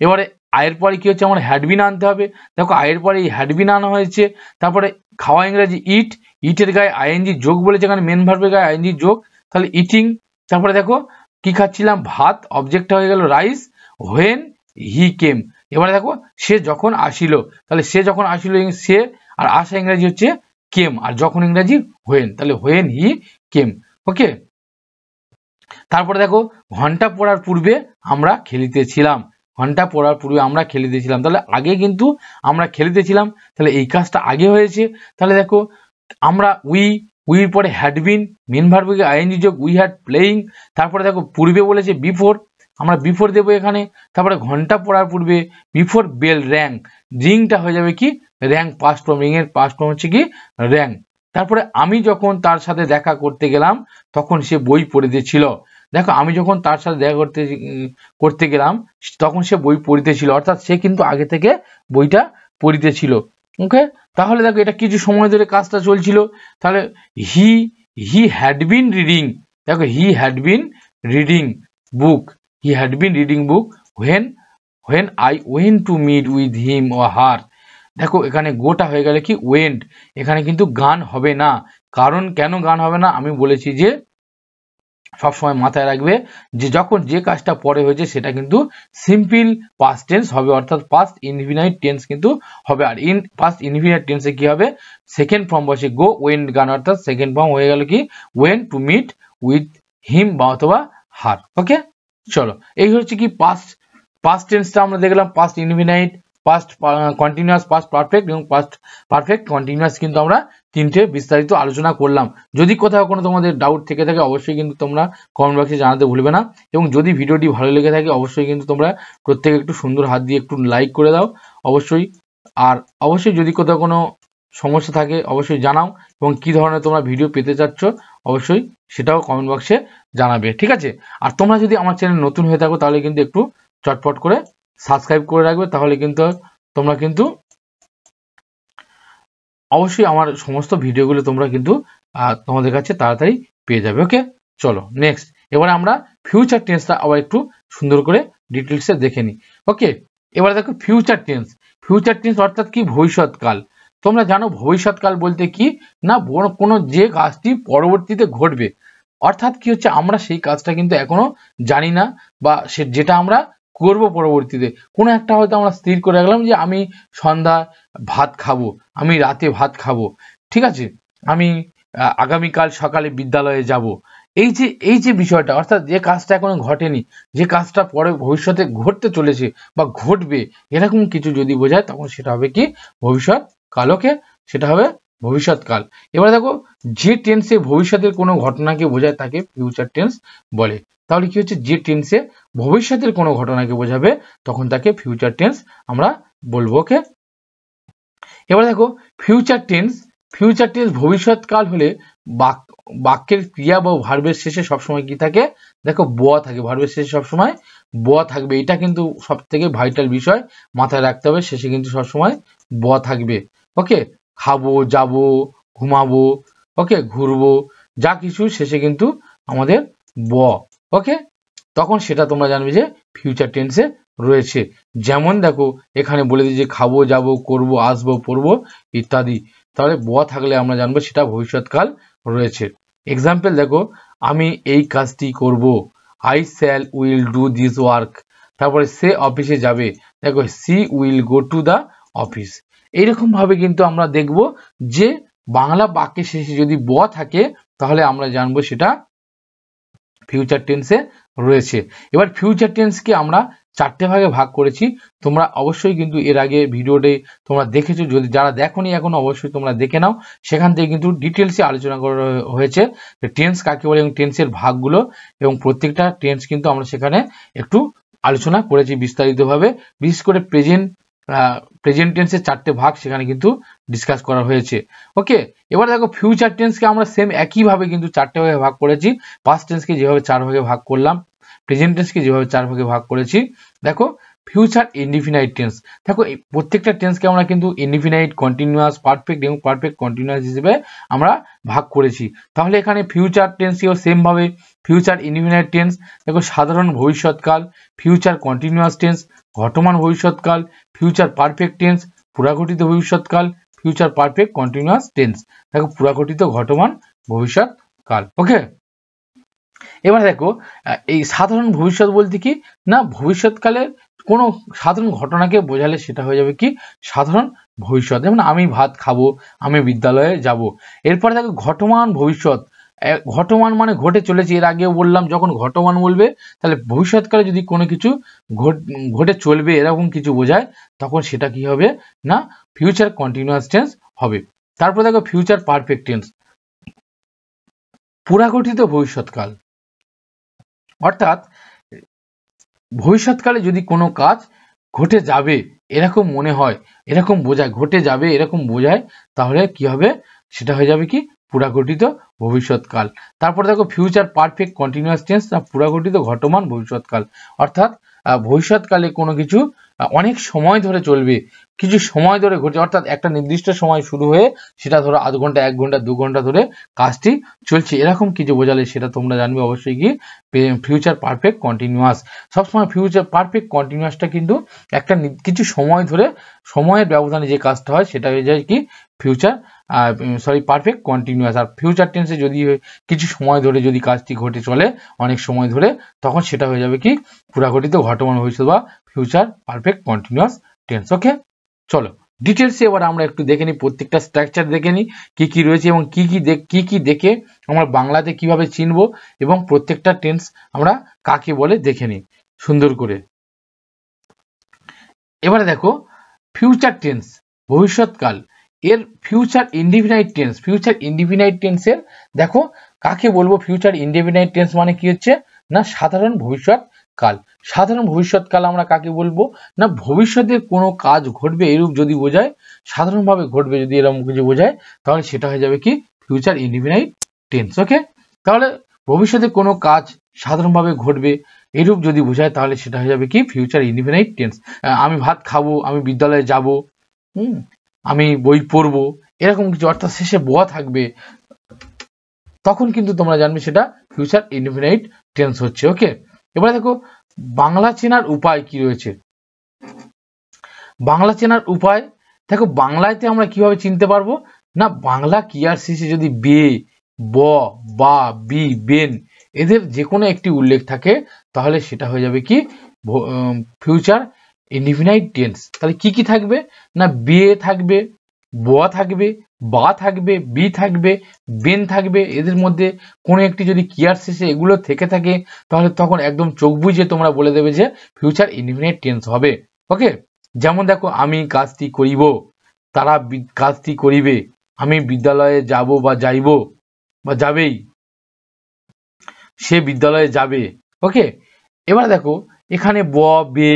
এবারে আয়ের পরে কি হচ্ছে, আমার হ্যাডবিন আনতে হবে। দেখো আয়ের পরে এই হ্যাডবিন আনা হয়েছে, তারপরে খাওয়া ইংরেজি ইট, ইটের গায়ে আইএনজি যোগ বলেছে, এখানে মেন ভার্বের গায়ে আইএনজি যোগ, তাহলে ইটিং। তারপরে দেখো কি খাচ্ছিলাম, ভাত, অবজেক্টটা হয়ে গেল রাইস, হোয়েন হি কেম। এবারে দেখো সে যখন আসিল, তাহলে সে যখন আসিল সে, আর আসা ইংরেজি হচ্ছে কেম, আর যখন ইংরেজি হোয়েন, তাহলে হোয়েন হি কেম। ওকে, তারপরে দেখো ঘন্টা পড়ার পূর্বে আমরা খেলিতেছিলাম, ঘন্টা পড়ার পূর্বে আমরা খেলিতেছিলাম, তাহলে আগে কিন্তু আমরা খেলিতেছিলাম, তাহলে এই কাজটা আগে হয়েছে। তাহলে দেখো আমরা উইর পরে হ্যাড বিন, মেন ভার্বে আইএনজি যোগ, উই হ্যাড প্লেইং। তারপরে দেখো পূর্বে বলেছে বিফোর, আমরা বিফোর দেবো এখানে। তারপরে ঘন্টা পড়ার পূর্বে বিফোর বেল র্যাং, রিংটা হয়ে যাবে কি র্যাং, পাস্ট ফর্ম, রিং এর পাস্ট ফর্ম হচ্ছে কি র্যাং। তারপরে আমি যখন তার সাথে দেখা করতে গেলাম তখন সে বই পড়িতেছিল। দেখো আমি যখন তার সাথে দেখা করতে গেলাম তখন সে বই পড়িতেছিল, অর্থাৎ সে কিন্তু আগে থেকে বইটা পড়িতেছিল। ওকে, তাহলে দেখো এটা কিছু সময় ধরে কাজটা চলছিল। তাহলে হি হ্যাড বিন রিডিং, দেখো he had been reading book, he had been reading book when I went to meet with him or her। দেখো এখানে গোটা হয়ে গেলে কি ওয়েন্ট, এখানে কিন্তু গান হবে না। কারণ কেন গান হবে না, আমি বলেছি যে সবসময় মাথায় রাখবে যে যখন যে কাজটা পরে হয়েছে সেটা কিন্তু সিম্পল পাস্ট টেন্স হবে, অর্থাৎ পাস্ট ইনফিনিট টেন্স কিন্তু হবে। আর পাস্ট ইনফিনিট টেন্সে কি হবে, সেকেন্ড ফর্ম বসে গো ওয়েন্ট গান, অর্থাৎ সেকেন্ড ফর্ম হয়ে গেল কি when to meet with him বা অথবা হার। ওকে, চলো এই হচ্ছে কি পাস্ট টেন্সটা আমরা দেখলাম, past infinite, past continuous, past perfect এবং পাস্ট পারফেক্ট কন্টিনিউয়াস কিন্তু আমরা তিনটে বিস্তারিত আলোচনা করলাম। যদি কোথাও কোনো তোমাদের ডাউট থেকে থাকে অবশ্যই কিন্তু তোমরা কমেন্ট বক্সে জানাতে ভুলবে না, এবং যদি ভিডিওটি ভালো লেগে থাকে অবশ্যই কিন্তু তোমরা প্রত্যেকে একটু সুন্দর হাত দিয়ে একটু লাইক করে দাও অবশ্যই। আর অবশ্যই যদি কোথাও কোনো সমস্যা থাকে অবশ্যই জানাও, এবং কি ধরনের তোমরা ভিডিও পেতে চাচ্ছ অবশ্যই সেটাও কমেন্ট বক্সে জানাবে, ঠিক আছে। আর তোমরা যদি আমার চ্যানেল নতুন হয়ে থাকো তাহলে কিন্তু একটু চটপট করে সাবস্ক্রাইব করে রাখবে, তাহলে কিন্তু তোমরা কিন্তু অবশ্যই আমার সমস্ত ভিডিওগুলো তোমরা কিন্তু তোমাদের কাছে তাড়াতাড়ি পেয়ে যাবে। ওকে, চলো নেক্সট, এবারে আমরা ফিউচার টেন্সটা আবার একটু সুন্দর করে ডিটেলসে দেখে নিই। ওকে, এবারে দেখো ফিউচার টেন্স অর্থাৎ কি ভবিষ্যৎকাল। তোমরা জানো ভবিষ্যৎকাল বলতে কি না, কোনো যে কাজটি পরবর্তীতে ঘটবে, অর্থাৎ কি হচ্ছে আমরা সেই কাজটা কিন্তু এখনো জানি না, বা যেটা আমরা করব পরবর্তীতে। কোনো একটা হয়তো আমরা স্থির করে রাখলাম যে আমি সন্ধ্যা ভাত খাবো, আমি রাতে ভাত খাবো, ঠিক আছে, আমি আগামীকাল সকালে বিদ্যালয়ে যাব। এই যে বিষয়টা, অর্থাৎ যে কাজটা এখনো ঘটেনি, যে কাজটা পরে ভবিষ্যতে ঘটতে চলেছে বা ঘটবে, এরকম কিছু যদি বোঝায় তখন সেটা হবে কি ভবিষ্যৎ কাল। ওকে, সেটা হবে ভবিষ্যৎকাল। এবার দেখো, যে টেন্সে ভবিষ্যতের কোনো ঘটনাকে বোঝায় তাকে ফিউচার টেন্স বলে। তাহলে কি হচ্ছে, যে টেন্সে ভবিষ্যতের কোনো ঘটনাকে বোঝাবে তখন তাকে ফিউচার টেন্স আমরা বলবো। ওকে, এবার দেখো ফিউচার টেন্স ভবিষ্যৎকাল হলে বাক্যের ক্রিয়া বা ভার্বের শেষে সবসময় কি থাকে, দেখো ব থাকে, ভার্বের শেষে সবসময় ব থাকবে। এটা কিন্তু সব থেকে ভাইটাল বিষয়, মাথায় রাখতে হবে, শেষে কিন্তু সবসময় ব থাকবে। ওকে, খাবো, যাবো, ঘুমাবো, ওকে, ঘুরবো, যা কিছু শেষে কিন্তু আমাদের ব। ওকে, তখন সেটা তোমরা জানবে যে ফিউচার টেন্সে রয়েছে। যেমন দেখো এখানে বলে দিই যে খাবো, যাবো, করবো, আসবো, পড়বো ইত্যাদি, তাহলে ব থাকলে আমরা জানবো সেটা ভবিষ্যৎকাল রয়েছে। এক্সাম্পল দেখো, আমি এই কাজটি করব, I shall will do this work. তারপরে সে অফিসে যাবে, দেখো she will go to the office. এইরকম ভাবে কিন্তু আমরা দেখব যে বাংলা বাক্যের শেষে যদি ব থাকে তাহলে আমরা জানবো সেটা ফিউচার টেন্সে রয়েছে। এবার ফিউচার টেন্সকে আমরা চারটে ভাগে ভাগ করেছি। তোমরা অবশ্যই কিন্তু এর আগে ভিডিওতে তোমরা দেখেছো, যদি যারা দেখোনি এখন অবশ্যই তোমরা দেখে নাও, সেখান থেকে কিন্তু ডিটেলসে আলোচনা করা হয়েছে টেন্স কাকে বলে এবং টেন্সের ভাগগুলো, এবং প্রত্যেকটা টেন্স কিন্তু আমরা সেখানে একটু আলোচনা করেছি বিস্তারিতভাবে। বিশেষ করে প্রেজেন্ট টেন্সের চারটে ভাগ সেখানে কিন্তু ডিসকাস করা হয়েছে। ওকে, এবার দেখো ফিউচার টেন্সকে আমরা সেম একইভাবে কিন্তু চারটে ভাগে ভাগ করেছি। পাস্ট টেন্সকে যেভাবে চার ভাগে ভাগ করলাম, প্রেজেন্ট টেন্সকে যেভাবে চার ভাগে ভাগ করেছি। দেখো ফিউচার ইনডিফিনাইট টেন্স, দেখো এই প্রত্যেকটা টেন্সকে আমরা কিন্তু ইনডিফিনাইট, কন্টিনিউয়াস, পারফেক্ট এবং পারফেক্ট কন্টিনিউয়াস হিসেবে আমরা ভাগ করেছি। তাহলে এখানে ফিউচার টেন্সকেও সেম ভাবে ফিউচার ইনডিফিনাইট টেন্স, দেখো সাধারণ ভবিষ্যৎকাল, ফিউচার কন্টিনিউয়াস টেন্স, ঘটমান ভবিষ্যৎকাল, ফিউচার পারফেক্ট টেন্স, পুরাঘটিত ভবিষ্যৎকাল, ফিউচার পারফেক্ট কন্টিনিউয়াস টেন্স, দেখো পুরাঘটিত ঘটমান ভবিষ্যৎকাল। ওকে, এবার দেখো এই সাধারণ ভবিষ্যৎ বলতে কি না, ভবিষ্যৎকালের কোনো সাধারণ ঘটনাকে বোঝালে সেটা হয়ে যাবে কি সাধারণ ভবিষ্যৎ। যেমন আমি ভাত খাবো, আমি বিদ্যালয়ে যাব। এরপরে দেখো ঘটমান ভবিষ্যৎ, ঘটমান মানে ঘটে চলেছে। এর আগেও বললাম যখন ঘটমান বলবে তাহলে ভবিষ্যৎকালে যদি কোনো কিছু ঘটে চলবে এরকম কিছু বোঝায় তখন সেটা কি হবে না ফিউচার কন্টিনিউয়াস টেন্স হবে। তারপর দেখো ফিউচার পারফেক্ট টেন্স, পুরাগঠিত ভবিষ্যৎকাল, অর্থাৎ ভবিষ্যৎকালে যদি কোনো কাজ ঘটে যাবে এরকম মনে হয়, এরকম বোঝায়, ঘটে যাবে এরকম বোঝায়, তাহলে কি হবে সেটা হয়ে যাবে কি পুরাগঠিত ভবিষ্যৎকাল। তারপর দেখো ফিউচার পারফেক্ট কন্টিনিউয়াস টেন্স, পুরাগঠিত ঘটমান ভবিষ্যৎকাল, অর্থাৎ ভবিষ্যৎকালে কোনো কিছু অনেক সময় ধরে চলবে, কিছু সময় ধরে ঘটে, অর্থাৎ একটা নির্দিষ্ট সময় শুরু হয়ে সেটা ধরো আধ ঘন্টা, 1 ঘন্টা, 2 ঘন্টা ধরে কাজটি চলছে, এরকম কিছু বোঝালে সেটা তোমরা জানবে অবশ্যই কি ফিউচার পারফেক্ট কন্টিনিউয়াস। সবসময় ফিউচার পারফেক্ট কন্টিনিউয়াসটা কিন্তু একটা কিছু সময় ধরে, সময়ের ব্যবধানে যে কাজটা হয় সেটা হয়ে যায় কি ফিউচার পারফেক্ট কন্টিনিউয়াস। আর ফিউচার টেন্সে যদি কিছু সময় ধরে যদি কাজটি ঘটে চলে অনেক সময় ধরে, তখন সেটা হয়ে যাবে কি পুরাঘটিত ঘটমান ভবিষ্যৎ বা ফিউচার পারফেক্ট কন্টিনিউয়াস টেন্স। ওকে, চলো ডিটেলসে এবার আমরা একটু দেখে নিই, প্রত্যেকটা স্ট্রাকচার দেখে নিই কি কি রয়েছে এবং কি কি দেখে আমরা বাংলাতে কিভাবে চিনবো এবং প্রত্যেকটা টেন্স আমরা কাকে বলে দেখে নিই সুন্দর করে। এবারে দেখো ফিউচার টেন্স ভবিষ্যৎকাল, এর future indefinite tense, future indefinite টেন্সের দেখো কাকে বলবো, ফিউচার ইনডিফিনাইট টেন্স মানে কি হচ্ছে না সাধারণ ভবিষ্যৎকাল। সাধারণ ভবিষ্যৎকাল আমরা কাকে বলবো না ভবিষ্যতের কোনো কাজ ঘটবে এরূপ যদি বোঝায়, সাধারণভাবে ঘটবে যদি এরকম কিছু বোঝায় তাহলে সেটা হয়ে যাবে কি ফিউচার ইনডিফিনাইট টেন্স। ওকে, তাহলে ভবিষ্যতে কোনো কাজ সাধারণভাবে ঘটবে এরূপ যদি বোঝায় তাহলে সেটা হয়ে যাবে কি ফিউচার ইনডিফিনাইট টেন্স। আমি ভাত খাবো, আমি বিদ্যালয়ে যাব, আমি বই পড়বো, এরকম কিছু, অর্থাৎ শেষে ব থাকবে, তখন কিন্তু তোমরা জানবে সেটা ফিউচার ইনডিফিনাইট টেন্স হচ্ছে। ওকে, এবারে দেখো বাংলা চেনার উপায় কি রয়েছে। বাংলা চেনার উপায় দেখো, বাংলাতে আমরা কিভাবে চিনতে পারবো না বাংলা ক্রিয়ার শেষে যদি বে, ব, বা, বি, বেন এদের যে কোনো একটি উল্লেখ থাকে তাহলে সেটা হয়ে যাবে কি ফিউচার ইনডিফিনাইট টেন্স। তাহলে কি কি থাকবে না বে থাকবে, ব থাকবে, বা থাকবে, বি থাকবে, বেন থাকবে। এদের মধ্যে কোনো একটি যদি ক্রিয়ার শেষে এগুলো থেকে থাকে তাহলে তখন একদম চোখ বুঝে তোমরা বলে দেবে যে ফিউচার ইনডিফিনাইট টেন্স হবে। ওকে, যেমন দেখো আমি কাজটি করিব, তারা কাজটি করিবে, আমি বিদ্যালয়ে যাব বা যাইব বা যাবেই, সে বিদ্যালয়ে যাবে। ওকে, এবার দেখো এখানে ব বে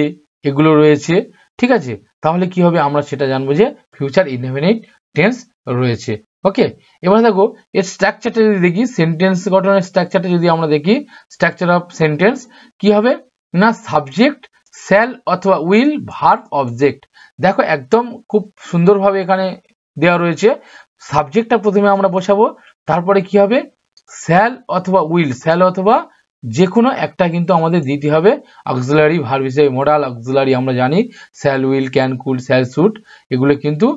এগুলো রয়েছে, ঠিক আছে। তাহলে কি হবে আমরা সেটা জানবো যে ফিউচার ইনডিফিনাইট টেন্স রয়েছে। ওকে, এবার দেখো এর স্ট্রাকচারটা যদি দেখি, সেন্টেন্স গঠনের স্ট্রাকচারটা যদি আমরা দেখি, স্ট্রাকচার অফ সেন্টেন্স কি হবে না সাবজেক্ট শ্যাল অথবা উইল ভার্ব অবজেক্ট। দেখো একদম খুব সুন্দরভাবে এখানে দেওয়া রয়েছে। সাবজেক্টটা প্রথমে আমরা বসাবো, তারপরে কি হবে শ্যাল অথবা উইল, শ্যাল অথবা যে কোনো একটা কিন্তু আমাদের দিতে হবে অক্সিলারি ভার্ব হিসেবে। মডাল অক্সিলারি আমরা জানি shall, will, can, cool, shall, should, এগুলো কিন্তু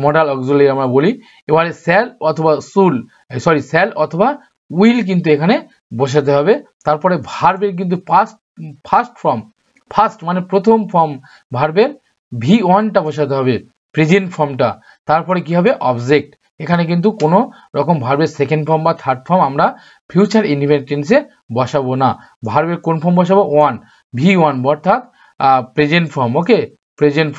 মডাল অক্সিলারি আমরা বলি। এবারে শ্যাল অথবা শ্যাল অথবা উইল কিন্তু এখানে বসাতে হবে। তারপরে ভার্বের কিন্তু ফার্স্ট মানে প্রথম ফর্ম ভার্বের V1টা বসাতে হবে, প্রেজেন্ট ফর্মটা। তারপরে কি হবে অবজেক্ট। এখানে কিন্তু কোনো রকম ভার্বের সেকেন্ড ফর্ম বা থার্ড ফর্ম আমরা ফিউচার ইনডিফিনাইট টেন্সে বসাবো না। ভার্বের কোন ফর্ম বসাবো V1 অর্থাৎ প্রেজেন্ট ফর্ম। ওকে, প্রেজেন্ট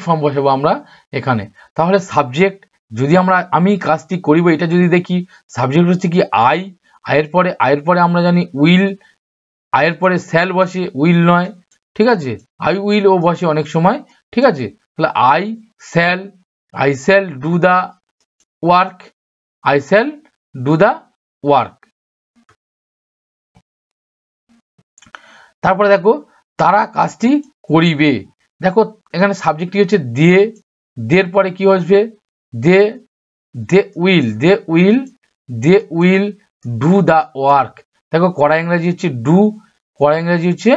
ফর্ম বসাবো আমরা এখানে। তাহলে সাবজেক্ট যদি আমি কাজটি করিব এটা যদি দেখি, সাবজেক্ট হচ্ছে কি আয়ের পরে আমরা জানি উইল, আয়ের পরে শ্যাল বসে, উইল নয়, ঠিক আছে। আই উইল ও বসে অনেক সময়, ঠিক আছে। তাহলে I shall do the work, তারপরে দেখো তারা কাজটি করিবে। দেখো এখানে সাবজেক্টটি হচ্ছে দের পরে কি আসবে they will do the work. দেখো করা ইংরেজি হচ্ছে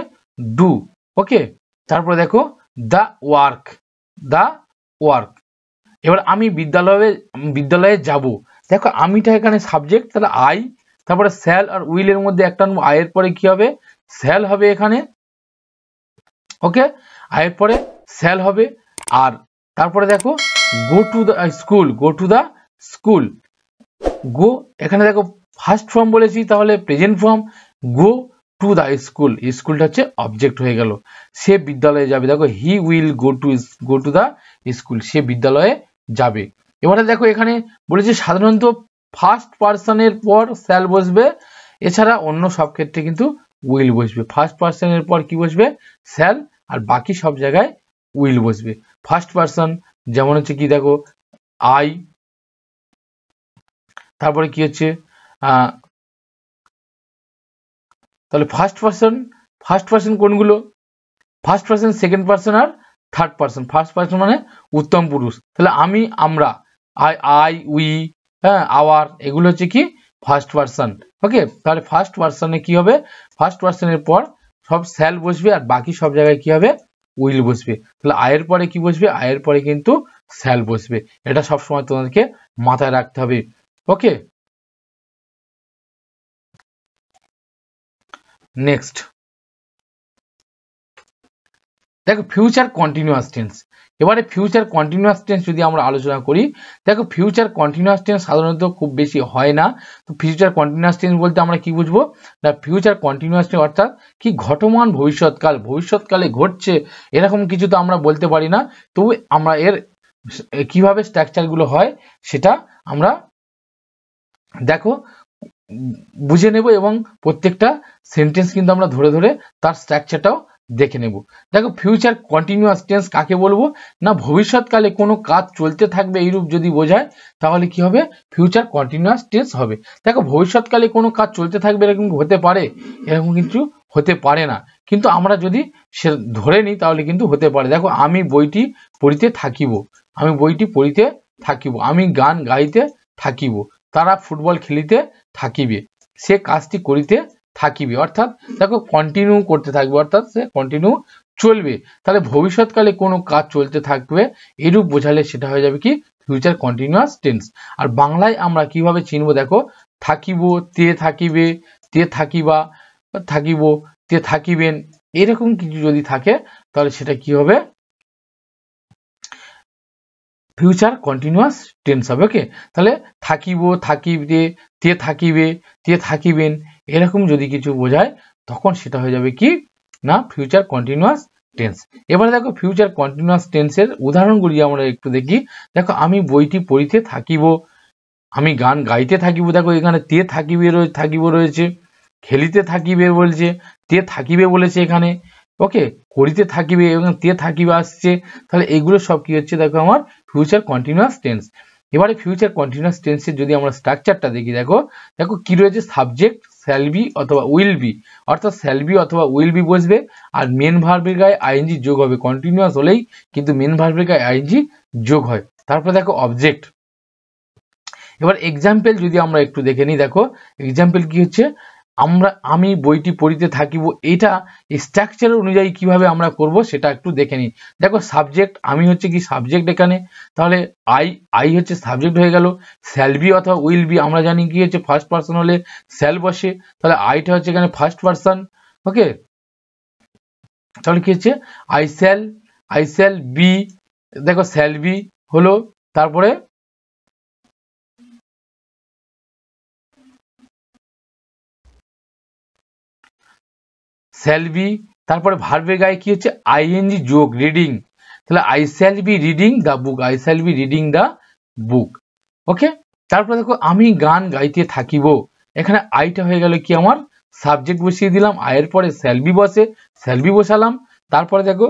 ডু, ওকে। তারপরে দেখো দা ওয়ার্ক। এবার আমি বিদ্যালয়ে যাব। দেখো আমিটা এখানে সাবজেক্ট, তাহলে আই, তারপরে শ্যাল আর উইল এর মধ্যে একটা আয়ের পরে কি হবে শ্যাল হবে এখানে। ওকে, আয়ের পরে শ্যাল হবে। আর তারপরে দেখো গো টু দা স্কুল, গো এখানে দেখো ফার্স্ট ফর্ম বলেছি, তাহলে present form go to the স্কুলটা হচ্ছে অবজেক্ট হয়ে গেল। সে বিদ্যালয়ে যাবে, দেখো he will go to the school, সে বিদ্যালয়ে যাবে। এবারে দেখো এখানে বলেছে সাধারণত ফার্স্ট পার্সনের পর শ্যাল বসবে, এছাড়া অন্য সব ক্ষেত্রে কিন্তু উইল বসবে। ফার্স্ট পার্সনের পর কি বসবে শ্যাল, আর বাকি সব জায়গায় উইল বসবে। ফার্স্ট পার্সন যেমন হচ্ছে কি দেখো আই, তারপরে কি হচ্ছে তাহলে ফার্স্ট পার্সন কোনগুলো, ফার্স্ট পার্সন, সেকেন্ড পার্সন আর থার্ড পার্সন। ফার্স্ট পার্সন মানে উত্তম পুরুষ, তাহলে আমি, আমরা, আই উই, হ্যাঁ, আওয়ার, এগুলো হচ্ছে কি ফার্স্ট পার্সন। ওকে, তাহলে ফার্স্ট পার্সনে কি হবে ফার্স্ট পার্সনের পর সব শ্যাল বসবে আর বাকি সব জায়গায় কি হবে উইল বসবে। তাহলে আয়ের পরে কি বসবে আয়ের পরে কিন্তু শ্যাল বসবে। এটা সবসময় তোমাদেরকে মাথায় রাখতে হবে। ওকে, নেক্সট দেখো ফিউচার কন্টিনিউয়াস টেন্স। এবারে ফিউচার কন্টিনিউয়াস টেন্স যদি আমরা আলোচনা করি, দেখো ফিউচার কন্টিনিউয়াস টেন্স সাধারণত খুব বেশি হয় না। তো ফিউচার কন্টিনিউয়াস টেন্স বলতে আমরা কি বুঝবো না ফিউচার কন্টিনিউয়াস টেন্স অর্থাৎ কি ঘটমান ভবিষ্যৎকালে ঘটছে এরকম কিছু তো আমরা বলতে পারি না। তবু আমরা এর কিভাবে স্ট্রাকচারগুলো হয় সেটা আমরা দেখো বুঝে নেব এবং প্রত্যেকটা সেন্টেন্স কিন্তু আমরা ধরে ধরে তার স্ট্রাকচারটাও দেখে নেব। দেখো ফিউচার কন্টিনিউয়াস টেন্স কাকে বলবো না ভবিষ্যৎকালে কোনো কাজ চলতে থাকবে এইরূপ যদি বোঝায় তাহলে কি হবে ফিউচার কন্টিনিউয়াস টেন্স হবে। দেখো ভবিষ্যৎকালে কোনো কাজ চলতে থাকবে এরকম হতে পারে, এরকম কিন্তু হতে পারে না, কিন্তু আমরা যদি সে ধরে নিই তাহলে কিন্তু হতে পারে। দেখো আমি বইটি পড়িতে থাকিব, আমি গান গাইতে থাকিব, তারা ফুটবল খেলিতে থাকিবে, সে কাজটি করিতে থাকিবে। অর্থাৎ দেখো কন্টিনিউ করতে থাকবে, অর্থাৎ সে কন্টিনিউ চলবে। তাহলে ভবিষ্যৎকালে কোনো কাজ চলতে থাকবে এরূপ বোঝালে সেটা হয়ে যাবে কি ফিউচার কন্টিনিউয়াস টেন্স। আর বাংলায় আমরা কিভাবে চিনবো দেখো থাকিব, তে থাকিবে, তে থাকিবা, থাকিব, তে থাকিবেন, এরকম কিছু যদি থাকে তাহলে সেটা কি হবে, ফিউচার কন্টিনিউয়াস টেন্স হবে। ওকে, তাহলে থাকিব, থাকিবে, তে থাকিবে, তে থাকিবেন, এরকম যদি কিছু বোঝায় তখন সেটা হয়ে যাবে কি না ফিউচার কন্টিনিউয়াস টেন্স। এবারে দেখো ফিউচার কন্টিনিউয়াস টেন্সের উদাহরণগুলি আমরা একটু দেখি। দেখো আমি বইটি পড়িতে থাকিব, আমি গান গাইতে থাকিব, দেখো এখানে তে থাকিবে থাকিব রয়েছে, খেলিতে থাকিবে বলছে, তে থাকিবে বলেছে এখানে, ওকে, করিতে থাকিবে এবং তে থাকিবে আসছে, তাহলে এগুলো সব কি হচ্ছে দেখো আমার ফিউচার কন্টিনিউয়াস টেন্স। এবারে ফিউচার কন্টিনিউয়াস টেন্সের যদি আমরা স্ট্রাকচারটা দেখি, দেখো দেখো কি রয়েছে, সাবজেক্ট শ্যাল বি অথবা উইল বি, অর্থাৎ শ্যাল বি অথবা উইল বি বসবে, আর মেন ভার্বের গায়ে আইএনজি যোগ হবে, কন্টিনিউয়াস হলেই কিন্তু মেন ভার্বের গায়ে আইএনজি যোগ হয়। তারপর দেখো অবজেক্ট। এবার এক্সাম্পল যদি আমরা একটু দেখে নিই, দেখো এক্সাম্পল কি হচ্ছে, আমি বইটি পড়িতে থাকিব, এটা স্ট্রাকচার অনুযায়ী কিভাবে আমরা করব সেটা একটু দেখে নিই। দেখো সাবজেক্ট, আমি হচ্ছে কি সাবজেক্ট এখানে, তাহলে আই হচ্ছে সাবজেক্ট হয়ে গেল, শ্যাল বি অথবা উইল বি আমরা জানি কি হচ্ছে ফার্স্ট পার্সন হলে শ্যাল বসে, তাহলে আইটা হচ্ছে এখানে ফার্স্ট পার্সন। ওকে, তাহলে কি হচ্ছে আই শ্যাল বি, দেখো শ্যাল বি হলো, তারপরে শ্যাল বি, তারপরে ভার্বের গায়ে কি হচ্ছে আইএনজি যোগ, রিডিং, তাহলে I shall be reading the book, I shall be reading the book. Okay, তারপরে দেখো আমি গান গাইতে থাকিব, এখানে আইটা হয়ে গেল কি আমার সাবজেক্ট বসিয়ে দিলাম, আয়ের পরে শ্যাল বি বসে, শ্যাল বি বসালাম, তারপরে দেখো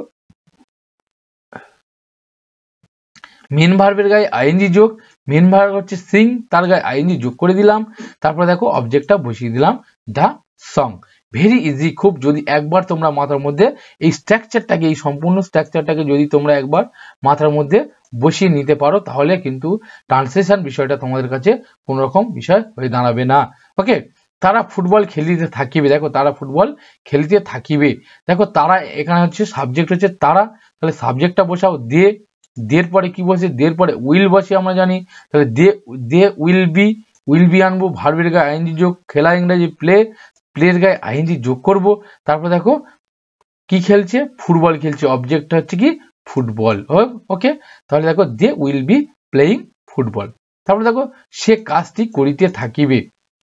মেন ভার্বের গায়ে আইএনজি যোগ, মেন ভার্ব হচ্ছে সিং, তার গায়ে আইএনজি যোগ করে দিলাম, তারপরে দেখো অবজেক্টটা বসিয়ে দিলাম দ্য সং। ভেরি ইজি, খুব যদি একবার তোমরা মাথার মধ্যে এই স্ট্রাকচারটাকে, এই সম্পূর্ণ স্ট্রাকচারটাকে যদি তোমরা একবার মাথার মধ্যে বসিয়ে নিতে পারো তাহলে কিন্তু ট্রান্সলেশন বিষয়টা তোমাদের কাছে কোনো রকম বিষয় হয়ে দাঁড়াবে না। ওকে, তারা ফুটবল খেলিতে থাকিবে, দেখো তারা ফুটবল খেলিতে থাকিবে, দেখো তারা এখানে হচ্ছে সাবজেক্ট হচ্ছে তারা, তাহলে সাবজেক্টটা বসাও দে, দের পরে কি বসে, দের পরে উইল বসে আমরা জানি, তাহলে দে উইল বি আনবো, ভার্বের গায়ে আইএনজি যোগ, খেলা ইংরেজি প্লে, প্লের গায়ে আইএনজি যোগ করব, তারপর দেখো কি খেলছে, ফুটবল খেলছে, অবজেক্টটা হচ্ছে কি ফুটবল। ওকে, তাহলে দেখো they will be playing football. তারপর দেখো সে কাজটি করিতে থাকিবে,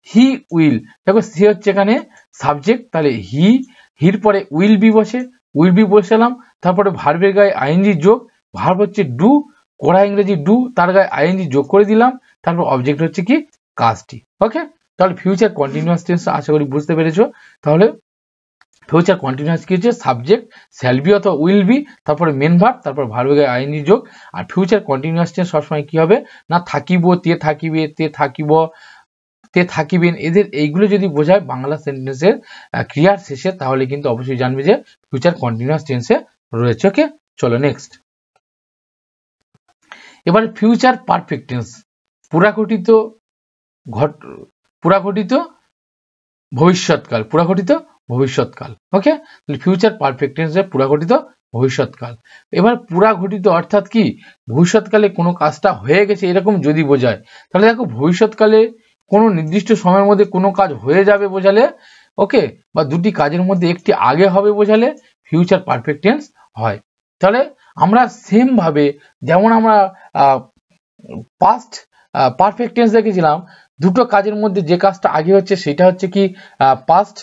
হি উইল, দেখো সে হচ্ছে এখানে সাবজেক্ট, তাহলে হির পরে উইল বি বসে, উইল বি বসালাম, তারপরে ভার্বের গায়ে আইএনজি যোগ, ভার্ব হচ্ছে ডু, করা ইংরেজি ডু, তার গায়ে আইএনজি যোগ করে দিলাম, তারপর অবজেক্ট হচ্ছে কি কাজটি। ওকে, তাহলে ফিউচার কন্টিনিউয়াস টেন্স আশা করি বুঝতে পেরেছো। তাহলে ফিউচার কন্টিনিউয়াস কি হচ্ছে সাবজেক্ট শ্যাল বি অথবা উইল বি, তারপরে মেন ভার্ব, তারপর ভার্বের গায়ে আইএনজি যোগ, আর ফিউচার কন্টিনিউয়াস টেন্স সবসময় কি হবে না থাকিব, তে থাকিবে, তে থাকিব, তে থাকিবেন, এদের এইগুলো যদি বোঝায় বাংলা সেন্টেন্সের ক্রিয়ার শেষে তাহলে কিন্তু অবশ্যই জানবে যে ফিউচার কন্টিনিউয়াস টেন্সে রয়েছে। ওকে, চলো নেক্সট। এবার ফিউচার পারফেক্ট টেন্স, পুরাঘটিত ভবিষ্যৎকাল, পুরাঘটিত ভবিষ্যৎকাল। ওকে, তাহলে ফিউচার পারফেক্ট টেন্সে পুরাঘটিত ভবিষ্যৎকাল। এবার পুরাঘটিত অর্থাৎ কি ভবিষ্যৎকালে কোনো কাজটা হয়ে গেছে এরকম যদি বোঝায়, তাহলে দেখো ভবিষ্যৎকালে কোনো নির্দিষ্ট সময়ের মধ্যে কোনো কাজ হয়ে যাবে বোঝালে, ওকে, বা দুটি কাজের মধ্যে একটি আগে হবে বোঝালে ফিউচার পারফেক্ট টেন্স হয়। তাহলে আমরা সেম ভাবে যেমন আমরা পাস্ট পারফেক্ট টেন্স দেখেছিলাম, দুটো কাজের মধ্যে যে কাজটা আগে হচ্ছে সেটা হচ্ছে কি পাস্ট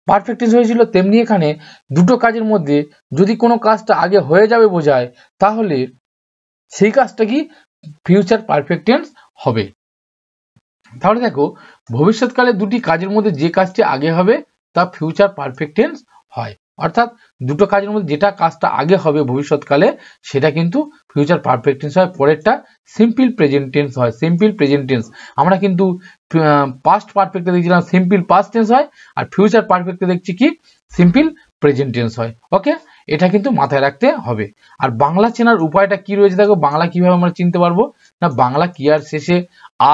পারফেক্ট টেন্স হয়েছিল, তেমনি এখানে দুটো কাজের মধ্যে যদি কোনো কাজটা আগে হয়ে যাবে বোঝায় তাহলে সেই কাজটা কি ফিউচার পারফেক্ট টেন্স হবে। তাহলে দেখো ভবিষ্যৎকালে দুটি কাজের মধ্যে যে কাজটি আগে হবে তা ফিউচার পারফেক্ট টেন্স হয়, অর্থাৎ দুটো কাজের মধ্যে যেটা কাজটা আগে হবে ভবিষ্যৎকালে সেটা কিন্তু ফিউচার পারফেক্ট টেন্স হয়, পরেরটা সিম্পল প্রেজেন্ট টেন্স হয়। সিম্পল প্রেজেন্ট টেন্স আমরা কিন্তু পাস্ট পারফেক্টে দেখছিলাম সিম্পল পাস্ট টেন্স হয়, আর ফিউচার পারফেক্টে দেখছি কি সিম্পল প্রেজেন্ট টেন্স হয়। ওকে, এটা কিন্তু মাথায় রাখতে হবে। আর বাংলা চেনার উপায়টা কি রয়েছে, দেখো বাংলা কিভাবে আমরা চিনতে পারবো না, বাংলা ক্রিয়ার শেষে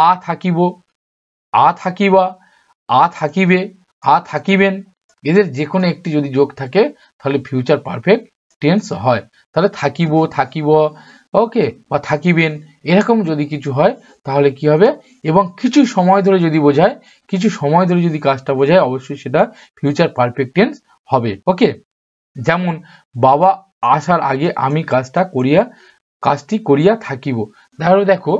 আ থাকিব, আ থাকিবা, আ থাকিবে, আ থাকিবেন, এদের যে কোনো একটি যদি যোগ থাকে তাহলে ফিউচার পারফেক্ট টেন্স হয়। তাহলে থাকিব, থাকিব, ওকে, বা থাকিবেন, এরকম যদি কিছু হয় তাহলে কি হবে, এবং কিছু সময় ধরে যদি বোঝায়, কিছু সময় ধরে যদি কাজটা বোঝায়, অবশ্যই সেটা ফিউচার পারফেক্ট টেন্স হবে। ওকে, যেমন বাবা আসার আগে আমি কাজটি করিয়া থাকিব। তাহলে দেখো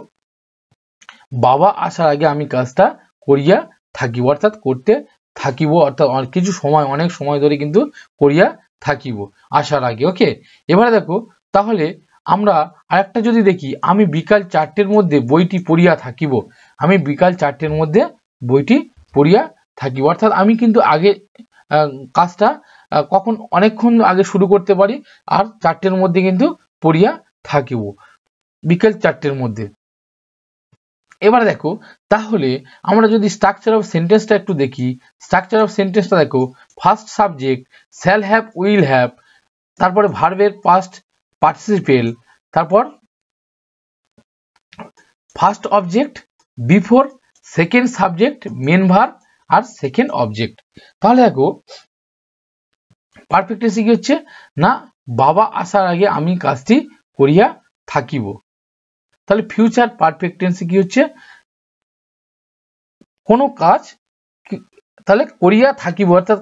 বাবা আসার আগে আমি কাজটা করিয়া থাকিব, অর্থাৎ করতে থাকিব, অর্থাৎ কিছু সময়, অনেক সময় ধরে কিন্তু করিয়া থাকিব আসার আগে। ওকে, এবারে দেখো তাহলে আমরা আরেকটা যদি দেখি, আমি বিকাল 4টের মধ্যে বইটি পড়িয়া থাকিব। আমি বিকাল 4টের মধ্যে বইটি পড়িয়া থাকিব, অর্থাৎ আমি কিন্তু আগে কাজটা কখন অনেকক্ষণ আগে শুরু করতে পারি, আর 4টের মধ্যে কিন্তু পড়িয়া থাকিব, বিকেল 4টের মধ্যে। এবার দেখো তাহলে আমরা যদি স্ট্রাকচার অফ সেন্টেন্সটা একটু দেখি, স্ট্রাকচার অফ সেন্টেন্সটা দেখো, first subject shall have, will have, তারপরে ভার্বের পাস্ট পার্টিসিপেল, তারপর first object before, second subject main verb, আর সেকেন্ড অবজেক্ট। তাহলে দেখো পারফেক্ট টেন্স কি হচ্ছে না, বাবা আসার আগে আমি কাজটি করিয়া থাকিব। তাহলে ফিউচার পারফেক্ট টেন্স কি হচ্ছে, কোনো কাজ তাহলে করিয়া থাকিব, অর্থাৎ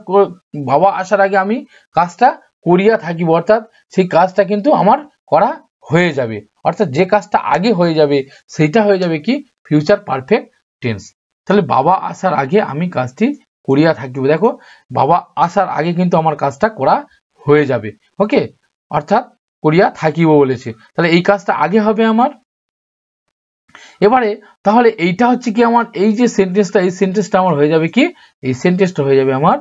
বাবা আসার আগে আমি কাজটা করিয়া থাকিব, অর্থাৎ সেই কাজটা কিন্তু আমার করা হয়ে যাবে, অর্থাৎ যে কাজটা আগে হয়ে যাবে সেইটা হয়ে যাবে কি ফিউচার পারফেক্ট টেন্স। তাহলে বাবা আসার আগে আমি কাজটি করিয়া থাকিব, দেখো বাবা আসার আগে কিন্তু আমার কাজটা করা হয়ে যাবে। ওকে, অর্থাৎ করিয়া থাকিব বলেছে, তাহলে এই কাজটা আগে হবে আমার। এবারে তাহলে এইটা হচ্ছে কি আমার এই যে সেন্টেন্সটা, এই সেন্টেন্সটা আমার হয়ে যাবে কি, এই সেন্টেন্সটা হয়ে যাবে আমার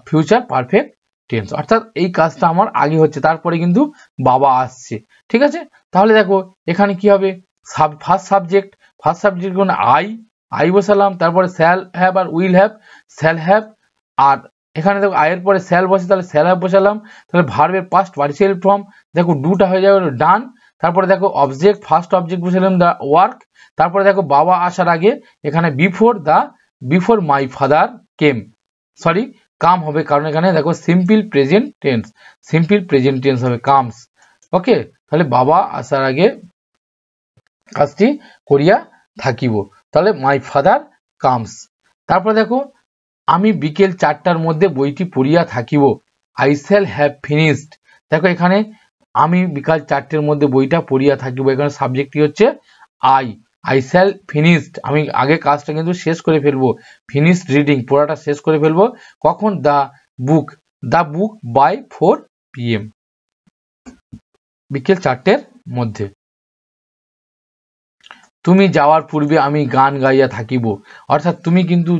ফিউচার পারফেক্ট টেন্স, অর্থাৎ এই কাজটা আমার আগে হচ্ছে, তারপরে কিন্তু বাবা আসছে। ঠিক আছে, তাহলে দেখো এখানে কি হবে, ফার্স্ট সাবজেক্ট কোন আই বসালাম, তারপরে শ্যাল হ্যাভ আর উইল হ্যাভ, শ্যাল হ্যাভ, আর এখানে দেখো আয়ের পরে শ্যাল বসে, তাহলে শ্যাল হ্যাভ বসালাম, তাহলে ভার্বের পাস্ট পার্টিসিপেল ফর্ম দেখো ডুটা হয়ে যাবে ডান, তারপরে দেখো অবজেক্ট ফার্স্ট অবজেক্ট বসালাম দা ওয়ার্ক, তারপরে দেখো বাবা আসার আগে এখানে বিফোর মাই ফাদার কাম হবে, কারণ এখানে দেখো সিম্পল প্রেজেন্ট টেন্স হবে কামস। ওকে, তাহলে বাবা আসার আগে কাজটি করিয়া থাকিব, তাহলে মাই ফাদার কামস। তারপর দেখো আমি বিকেল 4টার মধ্যে বইটি পড়িয়া থাকিব, আই শ্যাল হ্যাভ ফিনিশড। দেখো এখানে আমি বিকাল 4টের মধ্যে বইটা পড়িয়া থাকিব, এখানে সাবজেক্টটি হচ্ছে আই শ্যাল ফিনিশড, আমি আগে কাজটা কিন্তু শেষ করে ফেলবো, ফিনিশড রিডিং, পড়াটা শেষ করে ফেলবো, কখন দ্য বুক বাই 4 PM, বিকেল 4টের মধ্যে। তুমি যাওয়ার পূর্বে আমি গান গাইয়া থাকিব, অর্থাৎ তুমি কিন্তু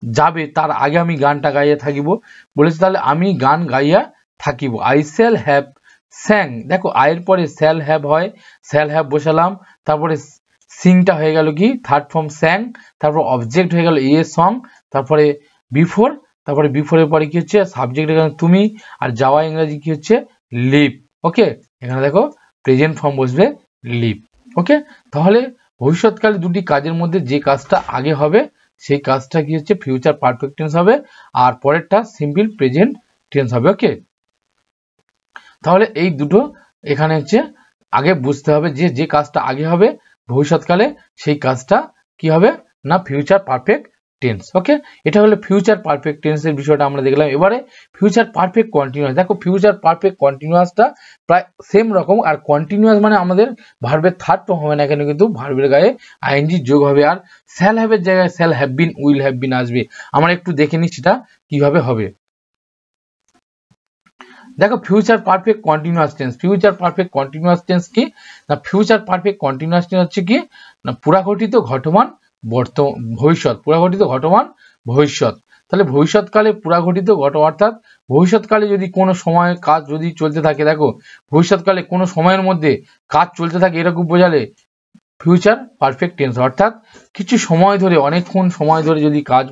যাবে তার আগে আমি গানটা গাইয়া থাকিব বলেছে, তাহলে আমি গান গাইয়া থাকিব, আই শ্যাল হ্যাভ স্যাং, দেখো আয়ের পরে শ্যাল হ্যাভ হয়, শ্যাল হ্যাভ বসালাম, তারপরে সিংটা হয়ে গেল কি থার্ড ফর্ম স্যাং, তারপর অবজেক্ট হয়ে গেল সং, তারপরে বিফোরের পরে কি হচ্ছে সাবজেক্ট এখানে তুমি, আর যাওয়া ইংরেজি কি হচ্ছে লিভ। ওকে, এখানে দেখো প্রেজেন্ট ফর্ম বসবে লিভ। ওকে, তাহলে ভবিষ্যৎকালে দুটি কাজের মধ্যে যে কাজটা আগে হবে সেই কাজটা কি হচ্ছে ফিউচার পারফেক্ট টেন্স হবে, আর পরেরটা সিম্পল প্রেজেন্ট টেন্স হবে। ওকে, তাহলে এই দুটো এখানে হচ্ছে আগে বুঝতে হবে যে কাজটা আগে হবে ভবিষ্যৎকালে সেই কাজটা কি হবে না ফিউচার পারফেক্ট টেন্স। ওকে, এটা হলো ফিউচার পারফেক্ট টেন্সের বিষয়টা আমরা দেখলাম। এবারে ফিউচার পারফেক্ট কন্টিনিউয়াস, দেখো ফিউচার পারফেক্ট কন্টিনিউয়াসটা প্রায় সেম রকম, আর কন্টিনিউয়াস মানে আমাদের ভার্বের থার্ড ফর্ম হবে না, এখানে কিন্তু ভার্বের গায়ে আইএনজি যোগ হবে, আর শ্যাল হ্যাভের জায়গায় shall have been will have বিন আসবে। আমরা একটু দেখে নিই সেটা কিভাবে হবে। দেখো ফিউচার পারফেক্ট কন্টিনিউয়াস টেন্স কি না, ফিউচার পারফেক্ট কন্টিনিউয়াস টেন্স হচ্ছে কি না পুরাঘটিত ঘটমান ভবিষ্যৎ, তাহলে ভবিষ্যৎকালে পুরাঘটিত অর্থাৎ ভবিষ্যৎকালে যদি কোনো সময় কাজ যদি চলতে থাকে, দেখো ভবিষ্যৎকালে কোনো সময়ের মধ্যে কাজ চলতে থাকে এরকম বোঝালে ফিউচার পারফেক্ট টেন্স, অর্থাৎ কিছু সময় ধরে অনেকক্ষণ সময় ধরে যদি কাজ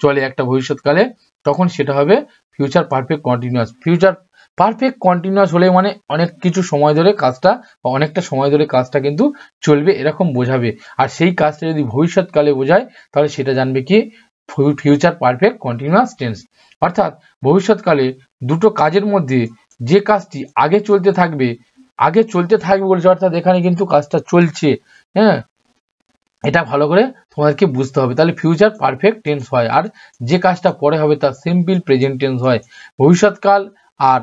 চলে একটা ভবিষ্যৎকালে তখন সেটা হবে future perfect continuous. Future perfect continuous হলে মানে অনেক কিছু সময় ধরে কাজটা বা অনেকটা সময় ধরে কাজটা কিন্তু চলবে এরকম বোঝাবে, আর সেই কাজটা যদি ভবিষ্যৎকালে বোঝায় তাহলে সেটা জানবে কি ফিউচার পারফেক্ট কন্টিনিউয়াস টেন্স। অর্থাৎ ভবিষ্যৎকালে দুটো কাজের মধ্যে যে কাজটি আগে চলতে থাকবে বলছে, অর্থাৎ এখানে কিন্তু কাজটা চলছে। হ্যাঁ, এটা ভালো করে তোমাদেরকে বুঝতে হবে। তাহলে ফিউচার পারফেক্ট টেন্স হয়, আর যে কাজটা পরে হবে তার সিম্পল প্রেজেন্ট টেন্স হয়। ভবিষ্যৎকাল আর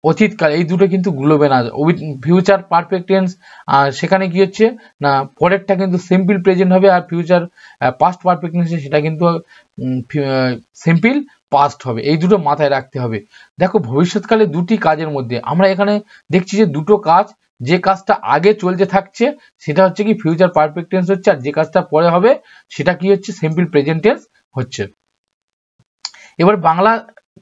অতীতকাল এই দুটো কিন্তু গুলোবে না। ফিউচার পারফেক্ট টেন্স সেখানে কি হচ্ছে না, পরেরটা কিন্তু সিম্পল প্রেজেন্ট হবে, আর ফিউচার পাস্ট পারফেক্ট টেন্স সেটা কিন্তু সিম্পল পাস্ট হবে। এই দুটো মাথায় রাখতে হবে। দেখো ভবিষ্যৎকালে দুটি কাজের মধ্যে আমরা এখানে দেখছি যে দুটো কাজ, যে কাজটা আগে চলতে থাকছে সেটা হচ্ছে কি ফিউচার পারফেক্ট টেন্স হচ্ছে, আর যে কাজটা পরে হবে সেটা কি হচ্ছে সিম্পল প্রেজেন্ট টেন্স হচ্ছে। এবার বাংলা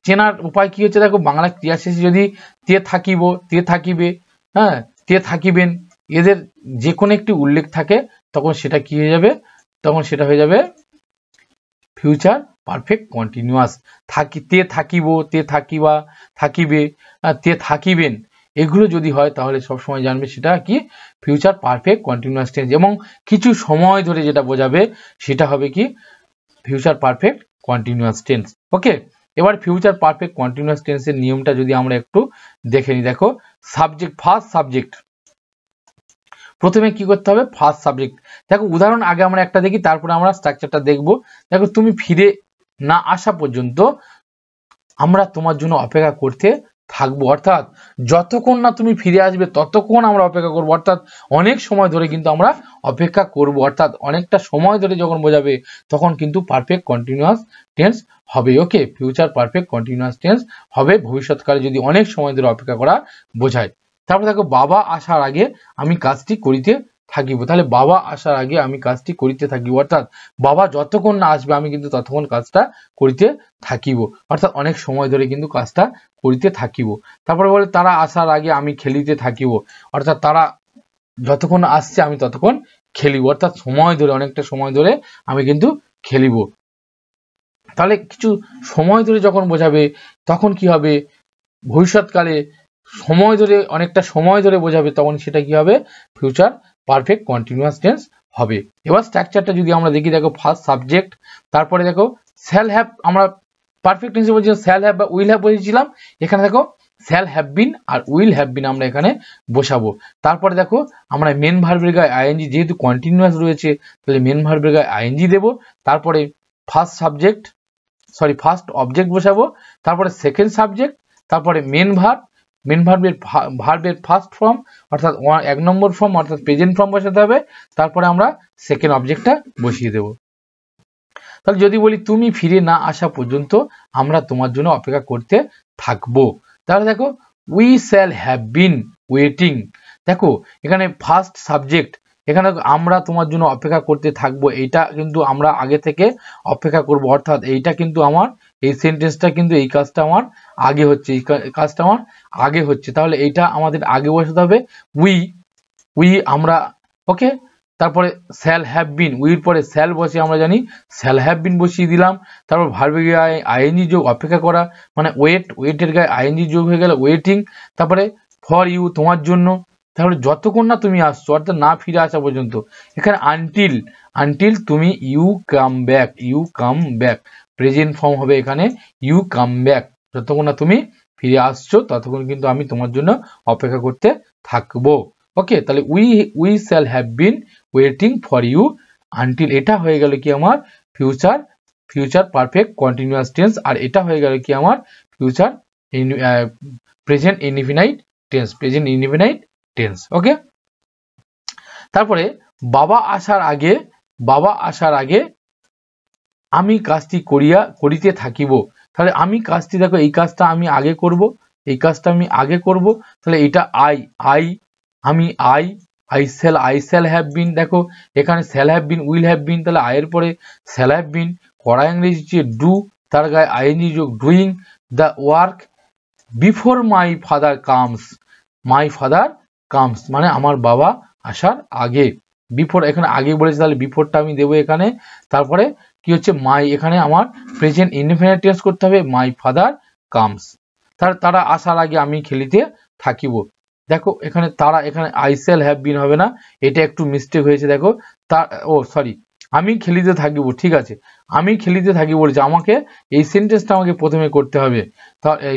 চেনার উপায় কি হচ্ছে, দেখো বাংলা ক্রিয়া শেষে যদি তে থাকিব, তে থাকিবে, হ্যাঁ তে থাকিবেন, এদের যে কোনো একটি উল্লেখ থাকে তখন সেটা কি হয়ে যাবে, তখন সেটা হয়ে যাবে ফিউচার পারফেক্ট কন্টিনিউয়াস। তে থাকিব, তে থাকিবা, থাকিবে, তে থাকিবেন, এগুলো যদি হয় তাহলে সবসময় জানবে সেটা কি ফিউচার পারফেক্ট কন্টিনিউয়াস টেন্স, এবং কিছু সময় ধরে যেটা বোঝাবে সেটা হবে কি ফিউচার পারফেক্ট কন্টিনিউয়াস টেন্স। ওকে, এবার ফিউচার পারফেক্ট কন্টিনিউয়াস টেন্সের নিয়মটা যদি আমরা একটু দেখে নিই। দেখো সাবজেক্ট, ফার্স্ট সাবজেক্ট, প্রথমে কি করতে হবে ফার্স্ট সাবজেক্ট। দেখো উদাহরণ আগে আমরা একটা দেখি, তারপরে আমরা স্ট্রাকচারটা দেখব। দেখো তুমি ফিরে না আসা পর্যন্ত আমরা তোমার জন্য অপেক্ষা করতে থাকবো, অর্থাৎ যতক্ষণ না তুমি ফিরে আসবে ততক্ষণ আমরা অপেক্ষা করবো, অর্থাৎ অনেক সময় ধরে কিন্তু আমরা অপেক্ষা করব, অর্থাৎ অনেকটা সময় ধরে যখন বোঝাবে তখন কিন্তু পারফেক্ট কন্টিনিউয়াস টেন্স হবে। ওকে, ফিউচার পারফেক্ট কন্টিনিউয়াস টেন্স হবে ভবিষ্যৎকালে যদি অনেক সময় ধরে অপেক্ষা করা বোঝায়। তারপর দেখো বাবা আসার আগে আমি কাজটি করিতে থাকিব, তাহলে বাবা আসার আগে আমি কাজটি করিতে থাকিব, অর্থাৎ বাবা যতক্ষণ না আসবে আমি কিন্তু ততক্ষণ কাজটা করিতে থাকিব, অর্থাৎ অনেক সময় ধরে কিন্তু কাজটা করিতে থাকিব। তারপরে বলে তারা আসার আগে আমি খেলিতে থাকিব, অর্থাৎ তারা যতক্ষণ আসছে আমি ততক্ষণ খেলিব, অর্থাৎ সময় ধরে অনেকটা সময় ধরে আমি কিন্তু খেলিব। তাহলে কিছু সময় ধরে যখন বোঝাবে তখন কি হবে, ভবিষ্যৎকালে সময় ধরে অনেকটা সময় ধরে বোঝাবে তখন সেটা কি হবে ফিউচার পারফেক্ট কন্টিনিউয়াস টেন্স হবে। এবার স্ট্রাকচারটা যদি আমরা দেখি, দেখো ফার্স্ট সাবজেক্ট, তারপরে দেখো শ্যাল হ্যাভ, আমরা পারফেক্ট টেন্সে বলছি শ্যাল হ্যাভ বা উইল হ্যাভ বলেছিলাম, এখানে দেখো শ্যাল হ্যাভ বিন আর উইল হ্যাভ বিন আমরা এখানে বসাবো। তারপরে দেখো আমরা মেন ভার্বের গায়ে আইএনজি, যেহেতু কন্টিনিউয়াস রয়েছে তাহলে মেন ভার্বের গায়ে আইএনজি দেবো। তারপরে ফার্স্ট সাবজেক্ট ফার্স্ট অবজেক্ট বসাবো, তারপরে সেকেন্ড সাবজেক্ট, তারপরে মেন ভার্বের ফার্স্ট ফর্ম অর্থাৎ 1 নম্বর ফর্ম অর্থাৎ প্রেজেন্ট ফর্ম বসাতে হবে, তারপরে আমরা সেকেন্ড অবজেক্টটা বসিয়ে দেব। তাহলে যদি বলি তুমি ফিরে না আসা পর্যন্ত আমরা তোমার জন্য অপেক্ষা করতে থাকবো, তাহলে দেখো we shall have been waiting, দেখো এখানে ফার্স্ট সাবজেক্ট, এখানে আমরা তোমার জন্য অপেক্ষা করতে থাকবো, এইটা কিন্তু আমরা আগে থেকে অপেক্ষা করব, অর্থাৎ এইটা কিন্তু আমার এই সেন্টেন্সটা কিন্তু এই কাজটা আমার আগে হচ্ছে, এই কাজটা আমার আগে হচ্ছে, তাহলে এইটা আমাদের আগে বসাতে হবে উই আমরা। ওকে, তারপরে শ্যাল হ্যাভ বিন, উইর পরে শ্যাল বসে আমরা জানি শ্যাল হ্যাভ বিন বসিয়ে দিলাম। তারপর ভার্বের গায়ে আইএনজি যোগ, অপেক্ষা করা মানে ওয়েটের গায়ে আইএনজি যোগ হয়ে গেল ওয়েটিং। তারপরে ফর ইউ তোমার জন্য, তাহলে যতক্ষণ না তুমি আসছো অর্থাৎ না ফিরে আসা পর্যন্ত। এখানে আনটিল তুমি you come back present form হবে এখানে ইউ কাম ব্যাক, যতক্ষণ না তুমি ফিরে আসছো ততক্ষণ কিন্তু আমি তোমার জন্য অপেক্ষা করতে থাকবো। ওকে, তাহলে we shall have been waiting for you until, এটা হয়ে গেল কি আমার ফিউচার পারফেক্ট কন্টিনিউয়াস টেন্স, আর এটা হয়ে গেল কি আমার future present indefinite tense. Okay, তারপরে বাবা আসার আগে আমি কাজটি করিতে থাকিব, তাহলে আমি কাজটি দেখো এই কাজটা আমি আগে করব, তাহলে এটা আই শ্যাল হ্যাভ বিন, দেখো এখানে shall have been will have বিন, তাহলে আয়ের পরে শ্যাল হ্যাভ বিন, করা ইংরেজি ডু, তার গায়ে আইএনজি যোগ doing the work before my father comes, মানে আমার বাবা আসার আগে, বিফোর এখানে আগে বলেছে তাহলে বিফোরটা আমি দেবো এখানে। তারপরে কি হচ্ছে এখানে আমার প্রেজেন্ট ইনডিফিনিট টেন্স করতে হবে মাই ফাদার কামস, তারা আসার আগে আমি খেলিতে থাকিব। দেখো এখানে আই শ্যাল হ্যাভ বিন হবে না, এটা একটু মিস্টেক হয়েছে, দেখো আমি খেলিতে থাকিব, ঠিক আছে, আমি খেলিতে থাকি বলেছে, আমাকে এই সেন্টেন্সটা আমাকে প্রথমে করতে হবে,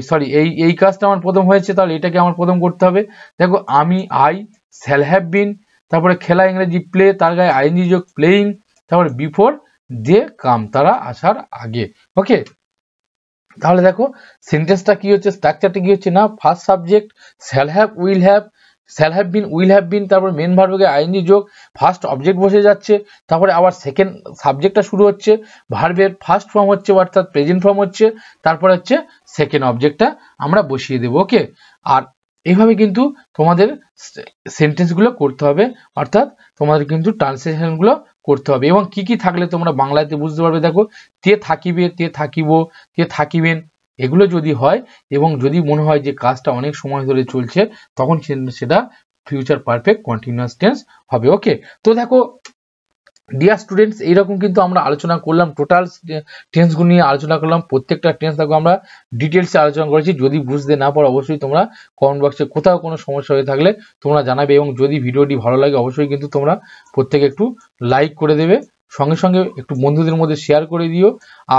সরি এই কাজটা আমার প্রথম হয়েছে, তাহলে এটাকে আমার প্রথম করতে হবে। দেখো আমি আই শ্যাল হ্যাভ বিন, তারপরে খেলা ইংরেজি প্লে, তার গায়ে আইএনজি যোগ প্লেইং, তারপরে বিফোর দে কাম, তারা আসার আগে। ওকে, তাহলে দেখো সেন্টেন্সটা কি হচ্ছে, স্ট্রাকচারটা কি হচ্ছে না, first subject shall have will have, shall have been will have বিন, তারপর মেন ভার্বের আইএনজি যোগ, ফার্স্ট অবজেক্ট বসে যাচ্ছে, তারপরে আবার সেকেন্ড সাবজেক্টটা শুরু হচ্ছে, ভার্বের ফার্স্ট ফর্ম হচ্ছে অর্থাৎ প্রেজেন্ট ফর্ম হচ্ছে, তারপর হচ্ছে সেকেন্ড অবজেক্টটা আমরা বসিয়ে দেবো। ওকে, আর এইভাবে কিন্তু তোমাদের সেন্টেন্সগুলো করতে হবে, অর্থাৎ তোমাদের কিন্তু ট্রান্সলেশনগুলো করতে হবে, এবং কি কি থাকলে তোমরা বাংলাতে বুঝতে পারবে। দেখো তে থাকিবে, তে থাকিব, তে থাকিবেন, এগুলো যদি হয় এবং যদি মনে হয় যে কাজটা অনেক সময় ধরে চলছে, তখন সেটা ফিউচার পারফেক্ট কন্টিনিউয়াস টেন্স হবে। ওকে, তো দেখো ডিয়ার স্টুডেন্টস, এইরকম কিন্তু আমরা আলোচনা করলাম, টোটাল টেন্সগুলো নিয়ে আলোচনা করলাম, প্রত্যেকটা টেন্স দেখো আমরা ডিটেলসে আলোচনা করেছি। যদি বুঝতে না পারো অবশ্যই তোমরা কমেন্ট বক্সে কোথাও কোনো সমস্যা হয়ে থাকলে তোমরা জানাবে, এবং যদি ভিডিওটি ভালো লাগে অবশ্যই কিন্তু তোমরা প্রত্যেকে একটু লাইক করে দেবে, সঙ্গে সঙ্গে একটু বন্ধুদের মধ্যে শেয়ার করে দিও।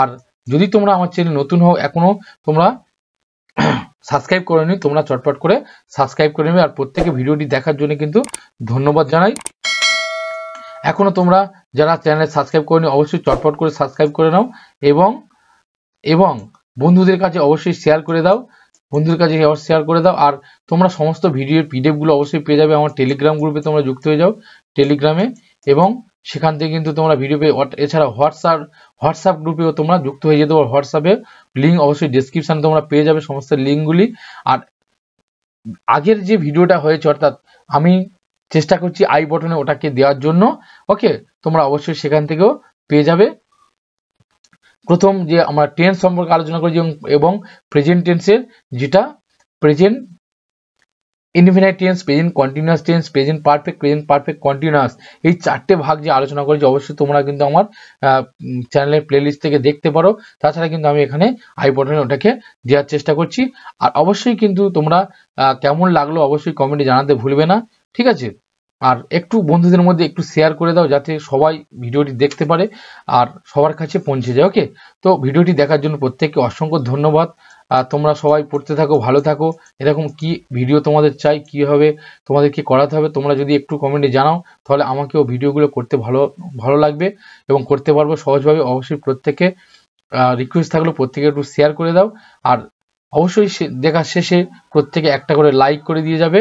আর যদি তোমরা আমার চ্যানেল নতুন হও, এখনো তোমরা সাবস্ক্রাইব করে নি, তোমরা চটপট করে সাবস্ক্রাইব করে নেবে। আর প্রত্যেকে ভিডিওটি দেখার জন্য কিন্তু ধন্যবাদ জানাই। এখনো তোমরা যারা চ্যানেল সাবস্ক্রাইব করেনি অবশ্যই চটপট করে সাবস্ক্রাইব করে নাও, এবং বন্ধুদের কাছে অবশ্যই শেয়ার করে দাও, বন্ধুদের কাছে শেয়ার করে দাও। আর তোমরা সমস্ত ভিডিওর পিডিএফ গুলো অবশ্যই পেয়ে যাবে আমার টেলিগ্রাম গ্রুপে, তোমরা যুক্ত হয়ে যাও টেলিগ্রামে, এবং সেখান থেকে কিন্তু তোমরা ভিডিও পেয়ে, এছাড়া হোয়াটসঅ্যাপ গ্রুপেও তোমরা যুক্ত হয়ে যেতে পারো। হোয়াটসঅ্যাপে লিঙ্ক অবশ্যই ডেসক্রিপশনে তোমরা পেয়ে যাবে সমস্ত লিঙ্কগুলি। আর আগের যে ভিডিওটা হয়েছে, অর্থাৎ আমি চেষ্টা করছি আই বটনে ওটাকে দেওয়ার জন্য। ওকে, তোমরা অবশ্যই সেখান থেকেও পেয়ে যাবে। প্রথম যে আমরা টেন্স সম্পর্কে আলোচনা করেছি এবং প্রেজেন্ট টেন্সের, যেটা present indefinite tense, present continuous tense, present perfect continuous, এই চারটে ভাগ যে আলোচনা করেছি অবশ্যই তোমরা কিন্তু আমার চ্যানেলের প্লেলিস্ট থেকে দেখতে পারো। তাছাড়া কিন্তু আমি এখানে আই বটনে ওটাকে দেওয়ার চেষ্টা করছি। আর অবশ্যই কিন্তু তোমরা কেমন লাগলো অবশ্যই কমেন্টে জানাতে ভুলবে না, ঠিক আছে। আর একটু বন্ধুদের মধ্যে একটু শেয়ার করে দাও, যাতে সবাই ভিডিওটি দেখতে পারে আর সবার কাছে পৌঁছে যায়। ওকে, তো ভিডিওটি দেখার জন্য প্রত্যেককে অসংখ্য ধন্যবাদ। তোমরা সবাই পড়তে থাকো, ভালো থাকো। এরকম কি ভিডিও তোমাদের চাই, কীভাবে তোমাদেরকে করাতে হবে, তোমরা যদি একটু কমেন্টে জানাও তাহলে আমাকেও ভিডিওগুলো করতে ভালো লাগবে এবং করতে পারবো সহজভাবে। অবশ্যই প্রত্যেকে রিকোয়েস্ট থাকলো প্রত্যেকে একটু শেয়ার করে দাও। আর অবশ্যই দেখার শেষে প্রত্যেকে একটা করে লাইক করে দিয়ে যাবে।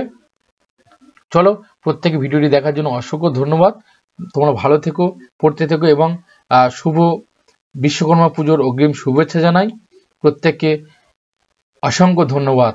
চলো, প্রত্যেকে ভিডিওটি দেখার জন্য অসংখ্য ধন্যবাদ। তোমরা ভালো থেকো, পড়তে থেকো, এবং শুভ বিশ্বকর্মা পুজোর অগ্রিম শুভেচ্ছা জানাই। প্রত্যেককে অসংখ্য ধন্যবাদ।